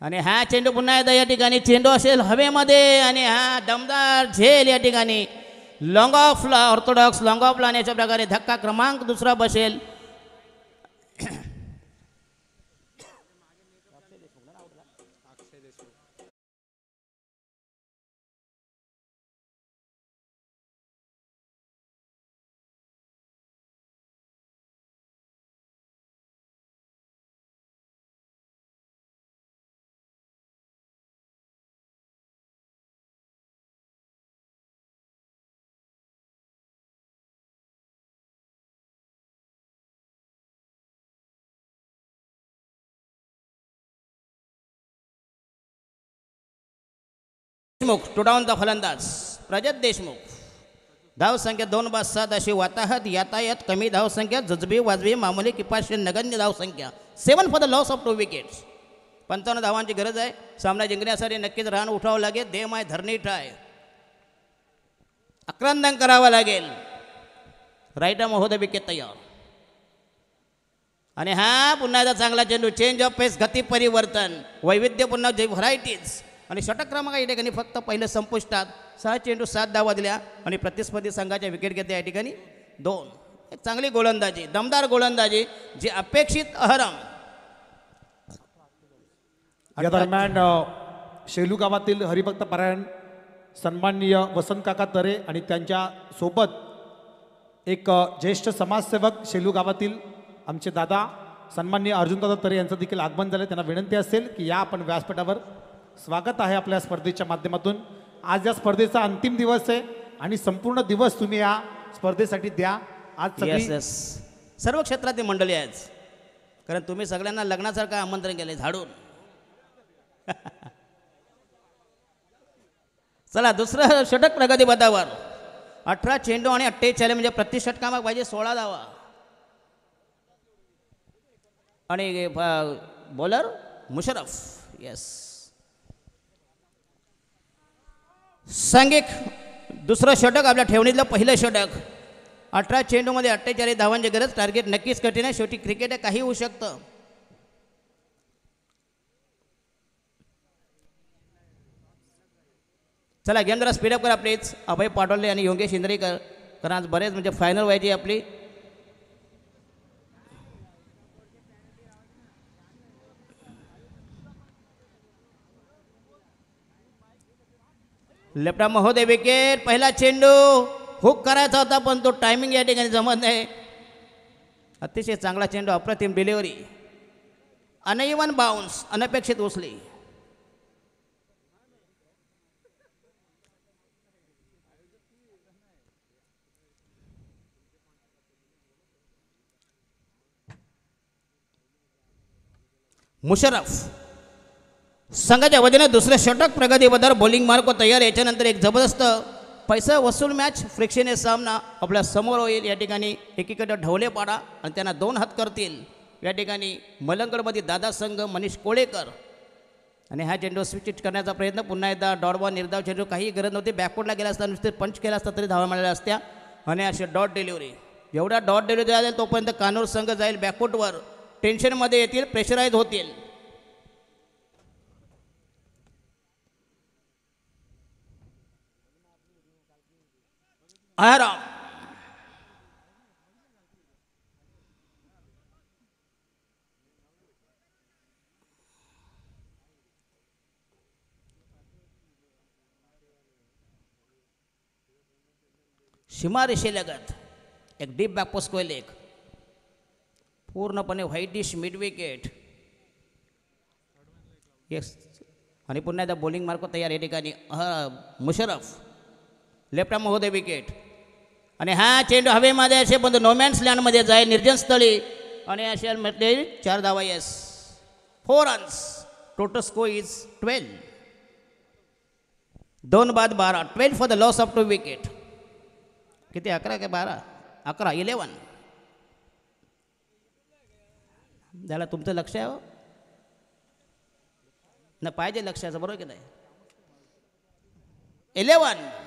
[SPEAKER 2] आणि हा चेंडू पुन्हा एकदा या ठिकाणी चेंडू असेल हवेमध्ये आणि हा दमदार झेल या ठिकाणी लॉंग ऑफला ऑर्थोडॉक्स लॉंग ऑफला आणि अशा प्रकारे धक्का क्रमांक 2 बसेल. देशमुख टू डाऊनचा फलंदाज प्रजत देशमुख. धावसंख्या 2/7 अशी वाताहत यातायात कमी धावसंख्या जजबी वाजबी मामूली किपाशी नगण्य धावसंख्या 7 for the loss of 2 wickets. 55 धावांची गरज आहे. सामना जिंकण्यासाठी नक्कीच रन उठावं लागेल. देमाय धरणी ट्राय आक्रंदन करावं लागेल. राईट आर्म हो द विकेट तयार. आणि हा पुन्हा एकदा चांगला चेंडू, चेंज ऑफ पेस, गती परिवर्तन, वैविध्य पुन्हा जे व्हरायटीज. आणि षटक क्रमांक या ठिकाणी फक्त पहिलं संपुष्टात. 6 चेंडू 7 धावा दिल्या आणि प्रतिस्पर्धी संघाच्या विकेट घेते या ठिकाणी 2. एक चांगली गोलंदाजी, दमदार गोलंदाजी, जी अपेक्षित अहरम.
[SPEAKER 1] या दरम्यान शेलू गावातील हरिभक्त पारायण सन्माननीय वसंत काका तरे आणि त्यांच्या सोबत एक ज्येष्ठ समाजसेवक शेलू गावातील आमचे दादा सन्माननीय अर्जुनदादा तरे यांचं देखील आगमन झालं. त्यांना विनंती असेल की या आपण व्यासपीठावर. स्वागत आहे आपल्या स्पर्धेच्या माध्यमातून. आज या स्पर्धेचा अंतिम दिवस आहे आणि संपूर्ण दिवस तुम्ही या स्पर्धेसाठी द्या. आज सगळी
[SPEAKER 2] Yes. सर्व क्षेत्रातील मंडळी आहेत, कारण तुम्ही सगळ्यांना लग्नासारखं आमंत्रण केले झाडून. चला दुसरं षटक प्रगती पथावर. 18 चेंडू आणि 48 म्हणजे प्रति षटकामाग पाहिजे 16 धावा. आणि बॉलर मुशरफ. येस, सांघिक दुसरं षटक आपल्या ठेवणीतलं पहिलं षटक. 18 चेंडूमध्ये 48 धावांची गरज. टार्गेट नक्कीच कठीण आहे, शेवटी क्रिकेट आहे, काही होऊ शकतं. चला गेम जरा स्पीडअप करा प्लीज. अभय पाटोले आणि योगेश इंद्रेकर, कारण आज बरेच म्हणजे फायनल व्हायची आपली. लेफ्टा महोदय विकेट. पहिला चेंडू हुक करायचा होता पण तो टायमिंग या ठिकाणी जमत नाही. अतिशय चांगला चेंडू, अप्रतिम डिलिव्हरी. अनइवन बाउन्स, अनपेक्षित उचली. मुशरफ संघाच्या वतीने दुसरे षटक प्रगतीबद्दल बॉलिंग मार्क तयार. याच्यानंतर एक जबरदस्त पैसा वसूल मॅच, फ्रिक्शने सामना आपल्या समोर होईल. या ठिकाणी एकीकडे ढवलेपाडा आणि त्यांना 2 हात करतील. या ठिकाणी मलंगडमध्ये दादा संघ मनीष कोळेकर. आणि हा चेंडू स्विच करण्याचा प्रयत्न. पुन्हा एकदा डॉट बॉल, निर्धाव चेंडू, काही गरज नव्हती. बॅकवर्डला गेला असता, नुसते पंच केला असता तरी धावा मिळाल्या असत्या. आणि असे डॉट डिलिव्हरी, एवढा डॉट डिलिव्हरी जाईल तोपर्यंत कानूर संघ जाईल बॅकफुटवर, टेन्शनमध्ये येतील, प्रेशराईज होतील. आराम. सीमा रेषेलगत एक डीप बॅकपोस्ट कोयल, एक पूर्णपणे व्हाईटिश मिड विकेट. येस, आणि पुन्हा एकदा बॉलिंग मार्क तयार. या ठिकाणी मुशरफ लेफ्ट आर्म महोदय विकेट. आणि हा चेंडू हवेमध्ये असे पण नोमॅन्स लँडमध्ये जाईल, निर्जन स्थळी. आणि अशा म्हटले 4 धावा. Yes, 4 runs. Total score is 12. 2 बाद 12. 12 for the loss of 2 wicket. किती 11 का 12? 11, 11. त्याला तुमचं लक्ष आहे हो ना, पाहिजे लक्षाचं, बरोबर की नाही. 11.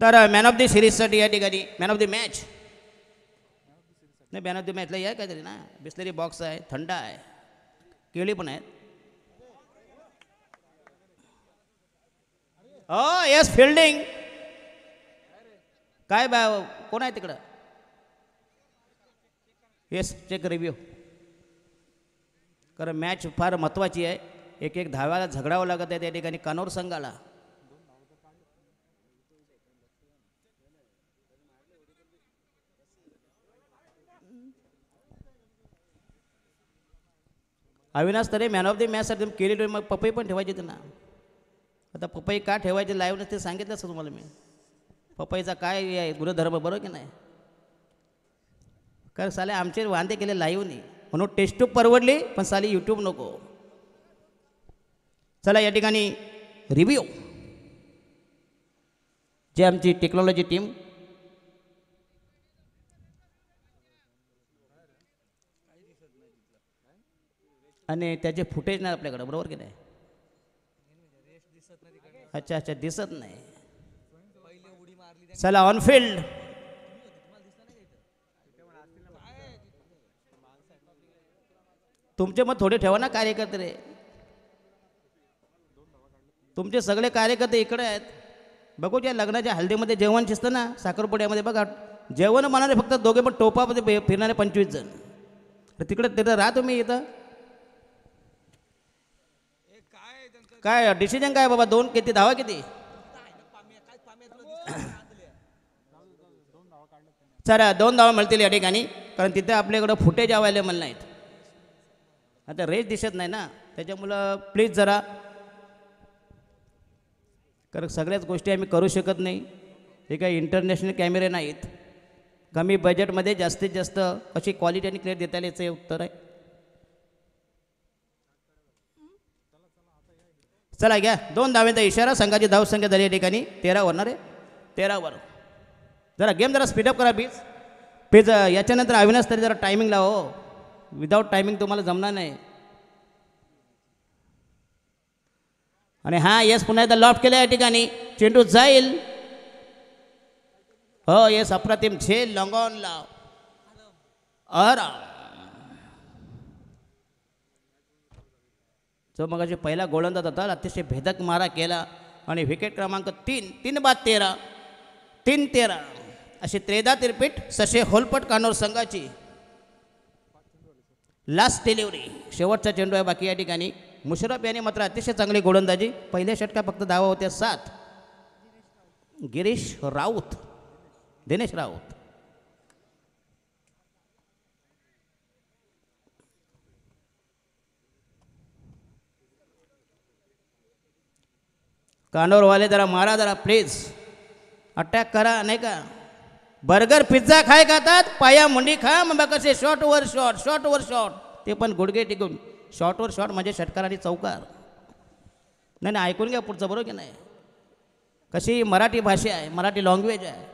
[SPEAKER 2] तर मॅन ऑफ द सिरीजसाठी या ठिकाणी मॅन ऑफ द मॅच नाही, मॅन ऑफ द मॅचला या काहीतरी ना. बिस्लरी बॉक्स आहे, थंड आहे, केळी पण आहेत. हो येस, फिल्डिंग काय कोण आहे तिकडं. Yes, check review. कारण मॅच फार महत्त्वाची आहे. एक धाव्याला झगडावं लागत आहे त्या ठिकाणी कानोर संघाला. अविनाश तरे मॅन ऑफ द मॅचसाठी केली. मग पपई पण ठेवायची त्यांना. आता पपई का ठेवायची लाईव्ह ते सांगितलं असतं तुम्हाला मी. पपईचा काय आहे गुणधर्म, बरोबर की नाही. कारण साले आमचे वांदे केले लाईव्ह नाही, म्हणून टेस्ट ट्यूब परवडली पण साली यूट्यूब नको. चला या ठिकाणी रिव्ह्यू. जे आमची टेक्नॉलॉजी टीम आणि त्याचे फुटेज नाही आपल्याकडं, बरोबर की नाही. अच्छा अच्छा दिसत नाही. चला ऑन फील्ड. तुमचे मग थोडे ठेवा ना कार्यकर्ते. तुमचे सगळे कार्यकर्ते इकडे आहेत. बघू ज्या लग्नाच्या हल्दीमध्ये जेवण शिजतं ना साखरपुड्यामध्ये बघा जेवण म्हणाले फक्त दोघे पण टोपामध्ये फिरणारे 25 जण. तिकडे तिथं राहा तुम्ही इथं. काय डिसिजन काय बाबा 2 किती धावा किती. चला 2 धावा मिळतील या ठिकाणी कारण तिथे आपल्याकडं फुटेज अवेलेबल नाहीत. आता रेस दिसत नाही ना त्याच्यामुळं प्लीज जरा कारण सगळ्याच गोष्टी आम्ही करू शकत नाही. हे काही इंटरनॅशनल कॅमेरे नाहीत. कमी बजेटमध्ये जास्तीत जास्त अशी क्वालिटी आणि क्लिअर देता याचं हे उत्तर आहे. चला घ्या 2 धावेचा इशारा. संघाची धावसंख्या झाली या ठिकाणी 13 होणार आहे. 13 जरा गेम जरा स्पीडअप करा प्लीज. याच्यानंतर अविनाश तरी जरा टायमिंग लावा हो. विदाऊट टायमिंग तुम्हाला जमणार नाही. आणि हा येस पुन्हा एकदा लॉफ्ट केला या ठिकाणी. चेंडू जाईल. हो येस अप्रतिम झेल लॉंगॉन लाव आराम. जो मग पहिला गोलंदाज होता अतिशय भेदक मारा केला आणि विकेट क्रमांक 3 बाद 13 3-13 अशी 13 रिपीट सशे होलपट कानोर संघाची लास्ट डिलिव्हरी. शेवटचा चेंडू आहे बाकी या ठिकाणी. मुशरफ यांनी मात्र अतिशय चांगली गोलंदाजी. पहिल्या षटकात फक्त धावा होत्या 7. गिरीश राऊत दिनेश राऊत. कानोरवाले जरा मारा जरा प्लीज. अटॅक करा नाही का. बर्गर पिझ्झा खाय खातात पाया मुंडी खा मग कसे शॉर्ट वर शॉर्ट ते पण गुडघे टिकून शॉर्टवर शॉर्ट म्हणजे षटकार आणि चौकार. नाही नाही ऐकून घ्या पुढचं बरोबर की नाही. कशी मराठी भाषा आहे मराठी लँग्वेज आहे.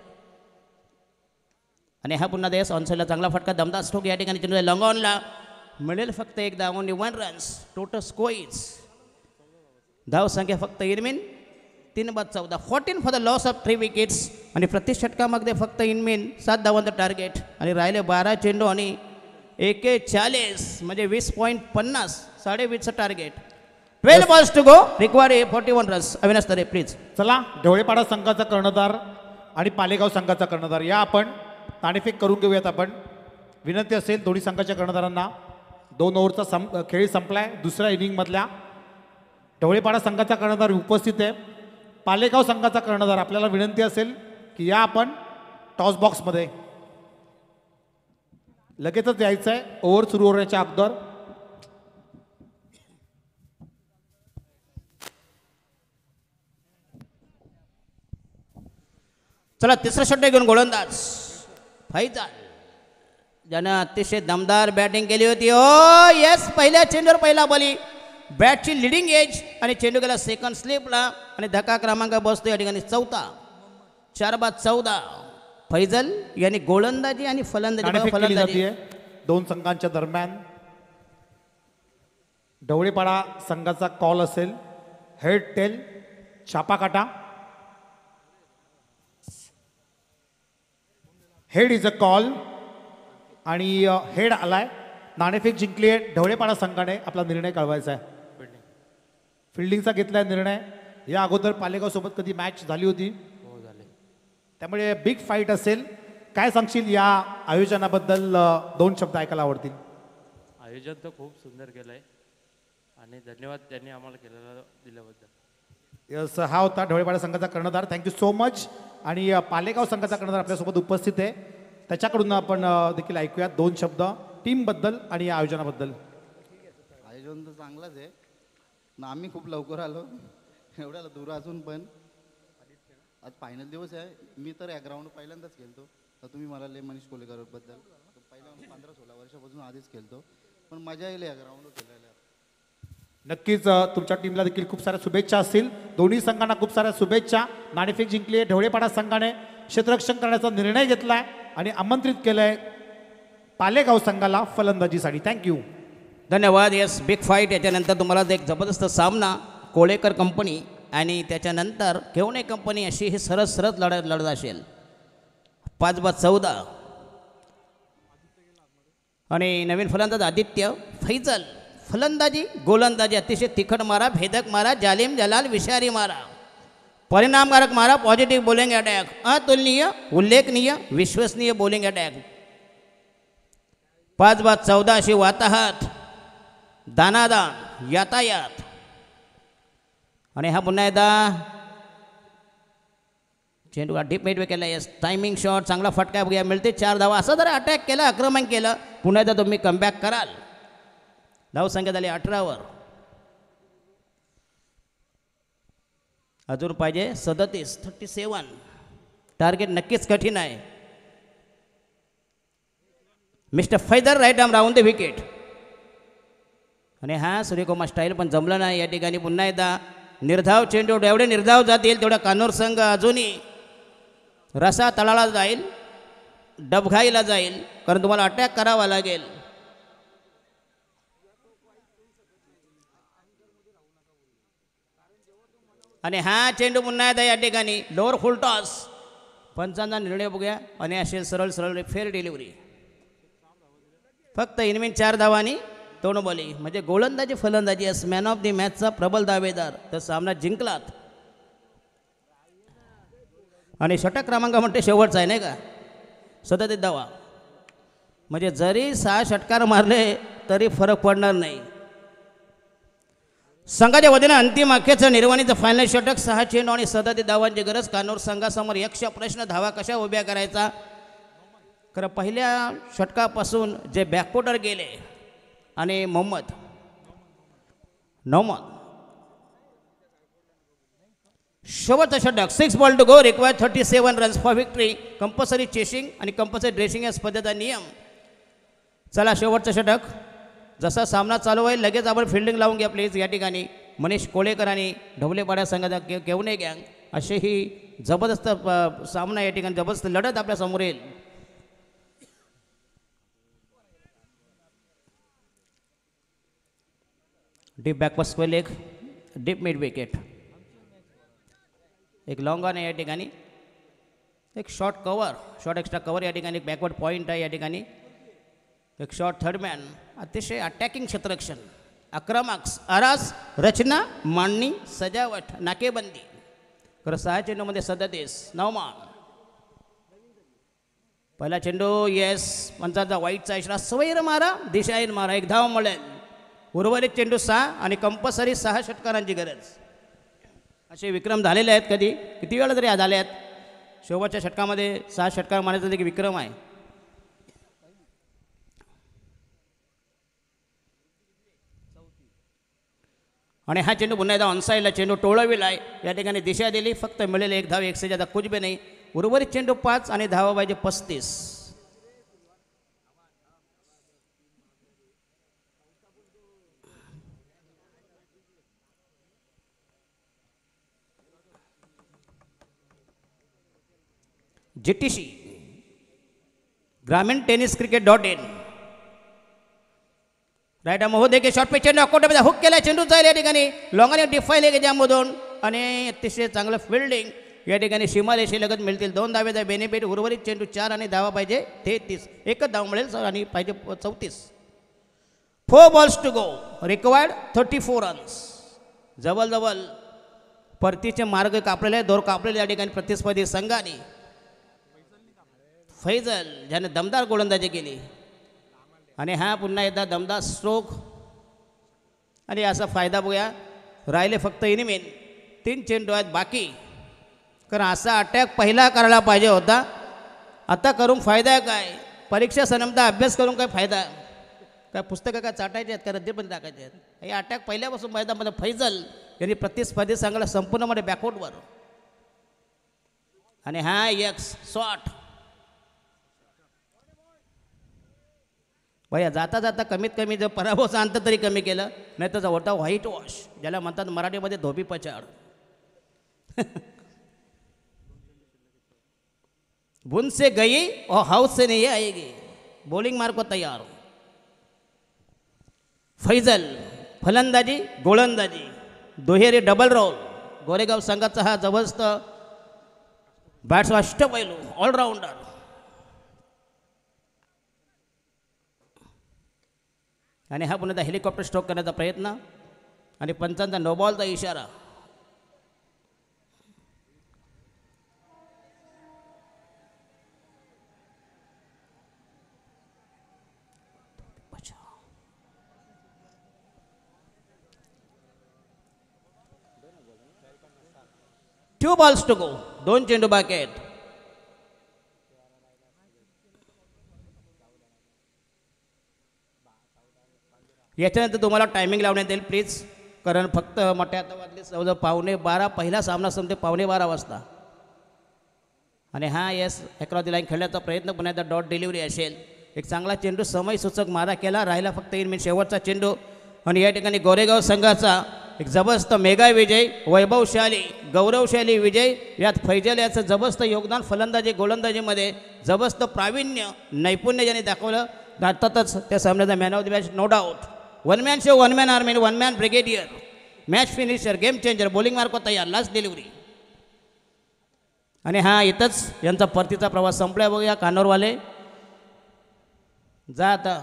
[SPEAKER 2] आणि हा पुन्हा देश ऑनसाईडला चांगला फटका दमदार स्ट्रोक या ठिकाणी चेंडू लॉंगॉनला मिळेल फक्त एक धाव. Only 1 runs. टोटल स्कोईज धाव संख्या फक्त इनमीन 3 बाद 14. 14 for the loss of 3 wickets. आणि प्रति षटकामध्ये फक्त इनमीन 7 धावांचं टार्गेट. आणि राहिले 12 चेंडू आणि 41 म्हणजे 20.50 20.5चं target. 12 balls to go require 41 runs. Avinash Tare please.
[SPEAKER 1] चला ढवळेपाडा संघाचा कर्णधार आणि पालेगाव संघाचा कर्णधार या आपण नाणेफेक करून घेऊयात. आपण विनंती असेल दोन्ही संघाच्या कर्णधारांना. 2 ओव्हरचा खेळ संपलाय दुसऱ्या इनिंगमधल्या. ढवळेपाडा संघाचा कर्णधार उपस्थित आहे. पालेगाव संघाचा कर्णधार आपल्याला विनंती असेल की या आपण टॉस बॉक्समध्ये लगेचच यायचं आहे ओव्हर सुरू होण्याच्या अगोदर.
[SPEAKER 2] चला तिसरा षटक घेऊन गोलंदाज फैजाल ज्यानं अतिशय दमदार बॅटिंग केली होती. ओ येस पहिल्या चेंडूवर पहिला बॉली. बॅटची लिडिंग एज आणि चेंडू गेला सेकंड स्लिपला आणि धक्का क्रमांक बसतो या ठिकाणी 4. 4 बाद 14. फैजल यांनी गोलंदाजी आणि फलंदाजी
[SPEAKER 1] 2 संघांच्या दरम्यान. ढवळेपाडा संघाचा कॉल असेल हेड टेल छापाकाटा. हेड इज अ कॉल आणि हेड आलाय. नाणेफेक जिंकली आहे ढवळेपाडा संघाने. आपला निर्णय कळवायचा आहे. फिल्डिंगचा घेतलाय निर्णय. या अगोदर पालेगाव सोबत कधी मॅच झाली होती.
[SPEAKER 3] हो झाले.
[SPEAKER 1] त्यामुळे बिग फाईट असेल. काय सांगशील या आयोजनाबद्दल. 2 शब्द ऐकायला आवडतील.
[SPEAKER 3] आयोजन तर खूप सुंदर केलं आहे आणि धन्यवाद त्यांनी आम्हाला केलेलं दिल्याबद्दल.
[SPEAKER 1] यस हा होता ढवळेपाडा संघाचा कर्णधार. Thank you so much. आणि पालेगाव संघाचा कर्णधार आपल्यासोबत उपस्थित आहे. त्याच्याकडून आपण देखील ऐकूया 2 शब्द टीमबद्दल आणि या आयोजनाबद्दल.
[SPEAKER 4] आयोजन तर चांगलंच आहे ना. आम्ही खूप लवकर आलो एवढ्याला दूर असून पण. आज फायनल दिवस आहे. मी तर या ग्राउंड पहिल्यांदाच खेळतो. तर तुम्ही मला मनीष कोलेकरबद्दल पहिल्या 15-16 वर्षापासून आधीच खेळतो पण मजा येईल या ग्राउंडवर खेळायला.
[SPEAKER 1] नक्कीच तुमच्या टीमला देखील खूप साऱ्या शुभेच्छा असतील. दोन्ही संघांना खूप साऱ्या शुभेच्छा. नाणेफेक जिंकली आहे. ढवळेपाडा संघाने क्षेत्ररक्षण करण्याचा निर्णय घेतलाय आणि आमंत्रित केलंय पालेगाव संघाला फलंदाजीसाठी. थँक्यू
[SPEAKER 2] धन्यवाद. Yes big fight. याच्यानंतर तुम्हाला एक जबरदस्त सामना कोळेकर कंपनी आणि त्याच्यानंतर केवणे कंपनी अशी ही सरस लढत असेल. 5-14 आणि नवीन फलंदाज आदित्य फैजल. फलंदाजी गोलंदाजी अतिशय तिखट मारा, भेदक मारा, जालिम जलाल विषारी मारा, परिणामकारक मारा, पॉझिटिव्ह बॉलिंग अटॅक, अतुलनीय उल्लेखनीय विश्वसनीय बॉलिंग अटॅक. 5-14 अशी वाताहत, दानादान, यातायात. आणि हा पुन्हा एकदा चेंडू डीप मिड केला. यस, टायमिंग शॉट, चांगला फटका बघूया, मिळते 4 धावा. असं जर अटॅक केला, आक्रमण केलं, पुन्हा एकदा तुम्ही कमबॅक कराल. धावसंख्या झाली 18वर. अजून पाहिजे 37. टार्गेट नक्कीच कठीण आहे. मिस्टर फैदर right arm round the wicket. आणि हा सूर्यकुमार स्टाईल पण जमलं नाही या ठिकाणी. पुन्हा एकदा निर्धाव चेंडू, एवढे निर्धाव जातील तेवढा कानूर संघ अजूनही रसा तळाला जाईल, डबघाईला जाईल, कारण तुम्हाला अटॅक करावा लागेल. आणि हा चेंडू पुन्हा एकदा या ठिकाणी लोअर फुल टॉस. पंचांचा निर्णय बघूया. आणि असे सरळ फेअर डिलिव्हरी. फक्त इनमिन 4 धावांनी 2 बॉली. म्हणजे गोलंदाजी फलंदाजी अस मॅन ऑफ द मॅचचा प्रबल दावेदार. तर सामना जिंकलात. आणि षटक क्रमांक म्हणते शेवटचा आहे नाही का, 37 धावा. म्हणजे जरी 6 षटकार मारले तरी फरक पडणार नाही. संघाच्या वतीनं अंतिम अखेरचं निर्वाणीचं फायनल षटक. 6 चेंडू आणि 37 धावांची गरज. कानूर संघासमोर यक्ष प्रश्न, धावा कशा उभ्या करायचा. खरं पहिल्या षटकापासून जे बॅकफुटर गेले आणि मोहम्मद शेवटचं षटक. 6 ball to go, require 37 runs for victory. Compulsory chasing आणि कंपल्सरी ड्रेसिंग या स्पर्धेचा नियम. चला शेवटचं षटक. जसा सामना चालू होईल लगेच आपण फिल्डिंग लावून घ्या प्लीज. या ठिकाणी मनीष कोळेकर आणि ढवलेपाड्या संघाचा केवणे गँग असे ही जबरदस्त सामना, या ठिकाणी जबरदस्त लढत आपल्या समोर येईल. Deep backward square leg, deep mid wicket. एक लॉंग ऑन आहे या ठिकाणी, एक short cover, short extra cover या ठिकाणी, एक बॅकवर्ड पॉईंट आहे या ठिकाणी, एक शॉर्ट थर्ड मॅन. अतिशय अटॅकिंग क्षेत्ररक्षण, आक्रमक, आरास, रचना, मांडणी, सजावट, नाकेबंदी. खरं 6 चेंडूमध्ये 37, 9 मान. पहिला चेंडू येस, पंचांचा वाईटचा इशारा. सवैर मारा, दिशाहीन मारा, 1 धाव मिळेल. उर्वरित चेंडू 6 आणि कंपल्सरी 6 षटकारांची गरज. असे विक्रम झालेले आहेत. कधी किती वेळा तरी झाले आहेत. शेवटच्या षटकामध्ये 6 षटकार मारायचा देखील विक्रम आहे. आणि हा चेंडू पुन्हा एकदा ऑनसाईडला चेंडू टोळविला आहे. या ठिकाणी दिशा दिली, फक्त मिळेल 1 धाव, 1 से ज्यादा कुछ भी नाही. उर्वरित चेंडू 5 आणि धावा पाहिजे 35. GTC ग्रामीण टेनिस क्रिकेट.in राईट महोदय के शॉट पे चेंडू अकोट्यामध्ये हुक केला. चेंडू जाईल या ठिकाणी लॉंगाने डिफाईल ज्यामधून आणि अतिशय चांगलं फिल्डिंग. या ठिकाणी सीमारेषे लगत मिळतील 2 धावेचा बेनिफिट. उर्वरित चेंडू 4 आणि धावा पाहिजे 33. एकच धाव मिळेल आणि पाहिजे 34. 4 balls to go, required 34 runs. जवळ परतीचे मार्ग कापलेले आहेत, दोर कापलेले या ठिकाणी प्रतिस्पर्धी संघाने. फैजल ज्याने दमदार गोलंदाजी केली आणि हा पुन्हा एकदा दमदार स्ट्रोक. आणि असा फायदा बघूया. राहिले फक्त इनिमेन 3 चेंडू आहेत बाकी. कारण असा अटॅक पहिला करायला पाहिजे होता. आता करून फायदा आहे काय? परीक्षा सनमता अभ्यास करून काय फायदा? काय पुस्तकं काय चाटायचे आहेत का रद्दी पण टाकायचे आहेत? हे अटॅक पहिल्यापासून मैदानामध्ये फैजल यांनी प्रतिस्पर्धी संघाला संपूर्णमध्ये बॅकवर्डवर. आणि हा यक्स शॉट भैया जाता जाता कमीत कमी जर पराभवचा अंत तरी कमी केलं, नाही तर होता व्हाईट वॉश, ज्याला म्हणतात मराठीमध्ये धोबी पचाड. बुन से गई और हाउस से नहीं आएगी. बॉलिंग मार को तैयार. फैजल फलंदाजी गोलंदाजी दुहेरी डबल रोल. गोरेगाव संघाचा हा जबरदस्त बॅट्स अष्टपैलू ऑलराऊंडर. आणि हा पुन्हा हेलिकॉप्टर स्ट्रोक करण्याचा प्रयत्न आणि पंचांचा नो बॉलचा इशारा. टू बॉल्स टू गो. 2 चेंडू बाकी आहेत. याच्यानंतर तुम्हाला टायमिंग लावण्यात येईल प्लीज, कारण फक्त मोठ्या आता वाजले जवळजवळ 11:15. पहिला सामना संपते 11:15 वाजता. आणि हा येस अक्रॉस दी लाईन खेळण्याचा प्रयत्न पुन्हा एकदा डॉट डिलिव्हरी असेल. एक चांगला चेंडू समयसूचक मारा केला. राहिला फक्त 1 मिनिट शेवटचा चेंडू. आणि या ठिकाणी गोरेगाव संघाचा एक जबरदस्त मेगा विजय, वैभवशाली गौरवशाली विजय. यात फैजल याचं जबरदस्त योगदान फलंदाजी गोलंदाजीमध्ये जबरदस्त प्रावीण्य नैपुण्य ज्याने दाखवलं. अर्थातच त्या सामन्याचा man of the match no doubt. 1 man show, 1 man army, 1 man brigadier, match finisher, game changer, bowling Marco तयार, लास्ट डिलिव्हरी. आणि हा इथंच यांचा परतीचा प्रवास संपला. बघूया कानोरवाले जा आता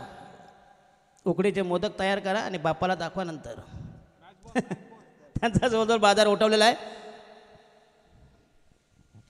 [SPEAKER 2] उकडीचे मोदक तयार करा आणि बापाला दाखवा नंतर. त्यांचा जवळजवळ बाजार उठवलेला आहे.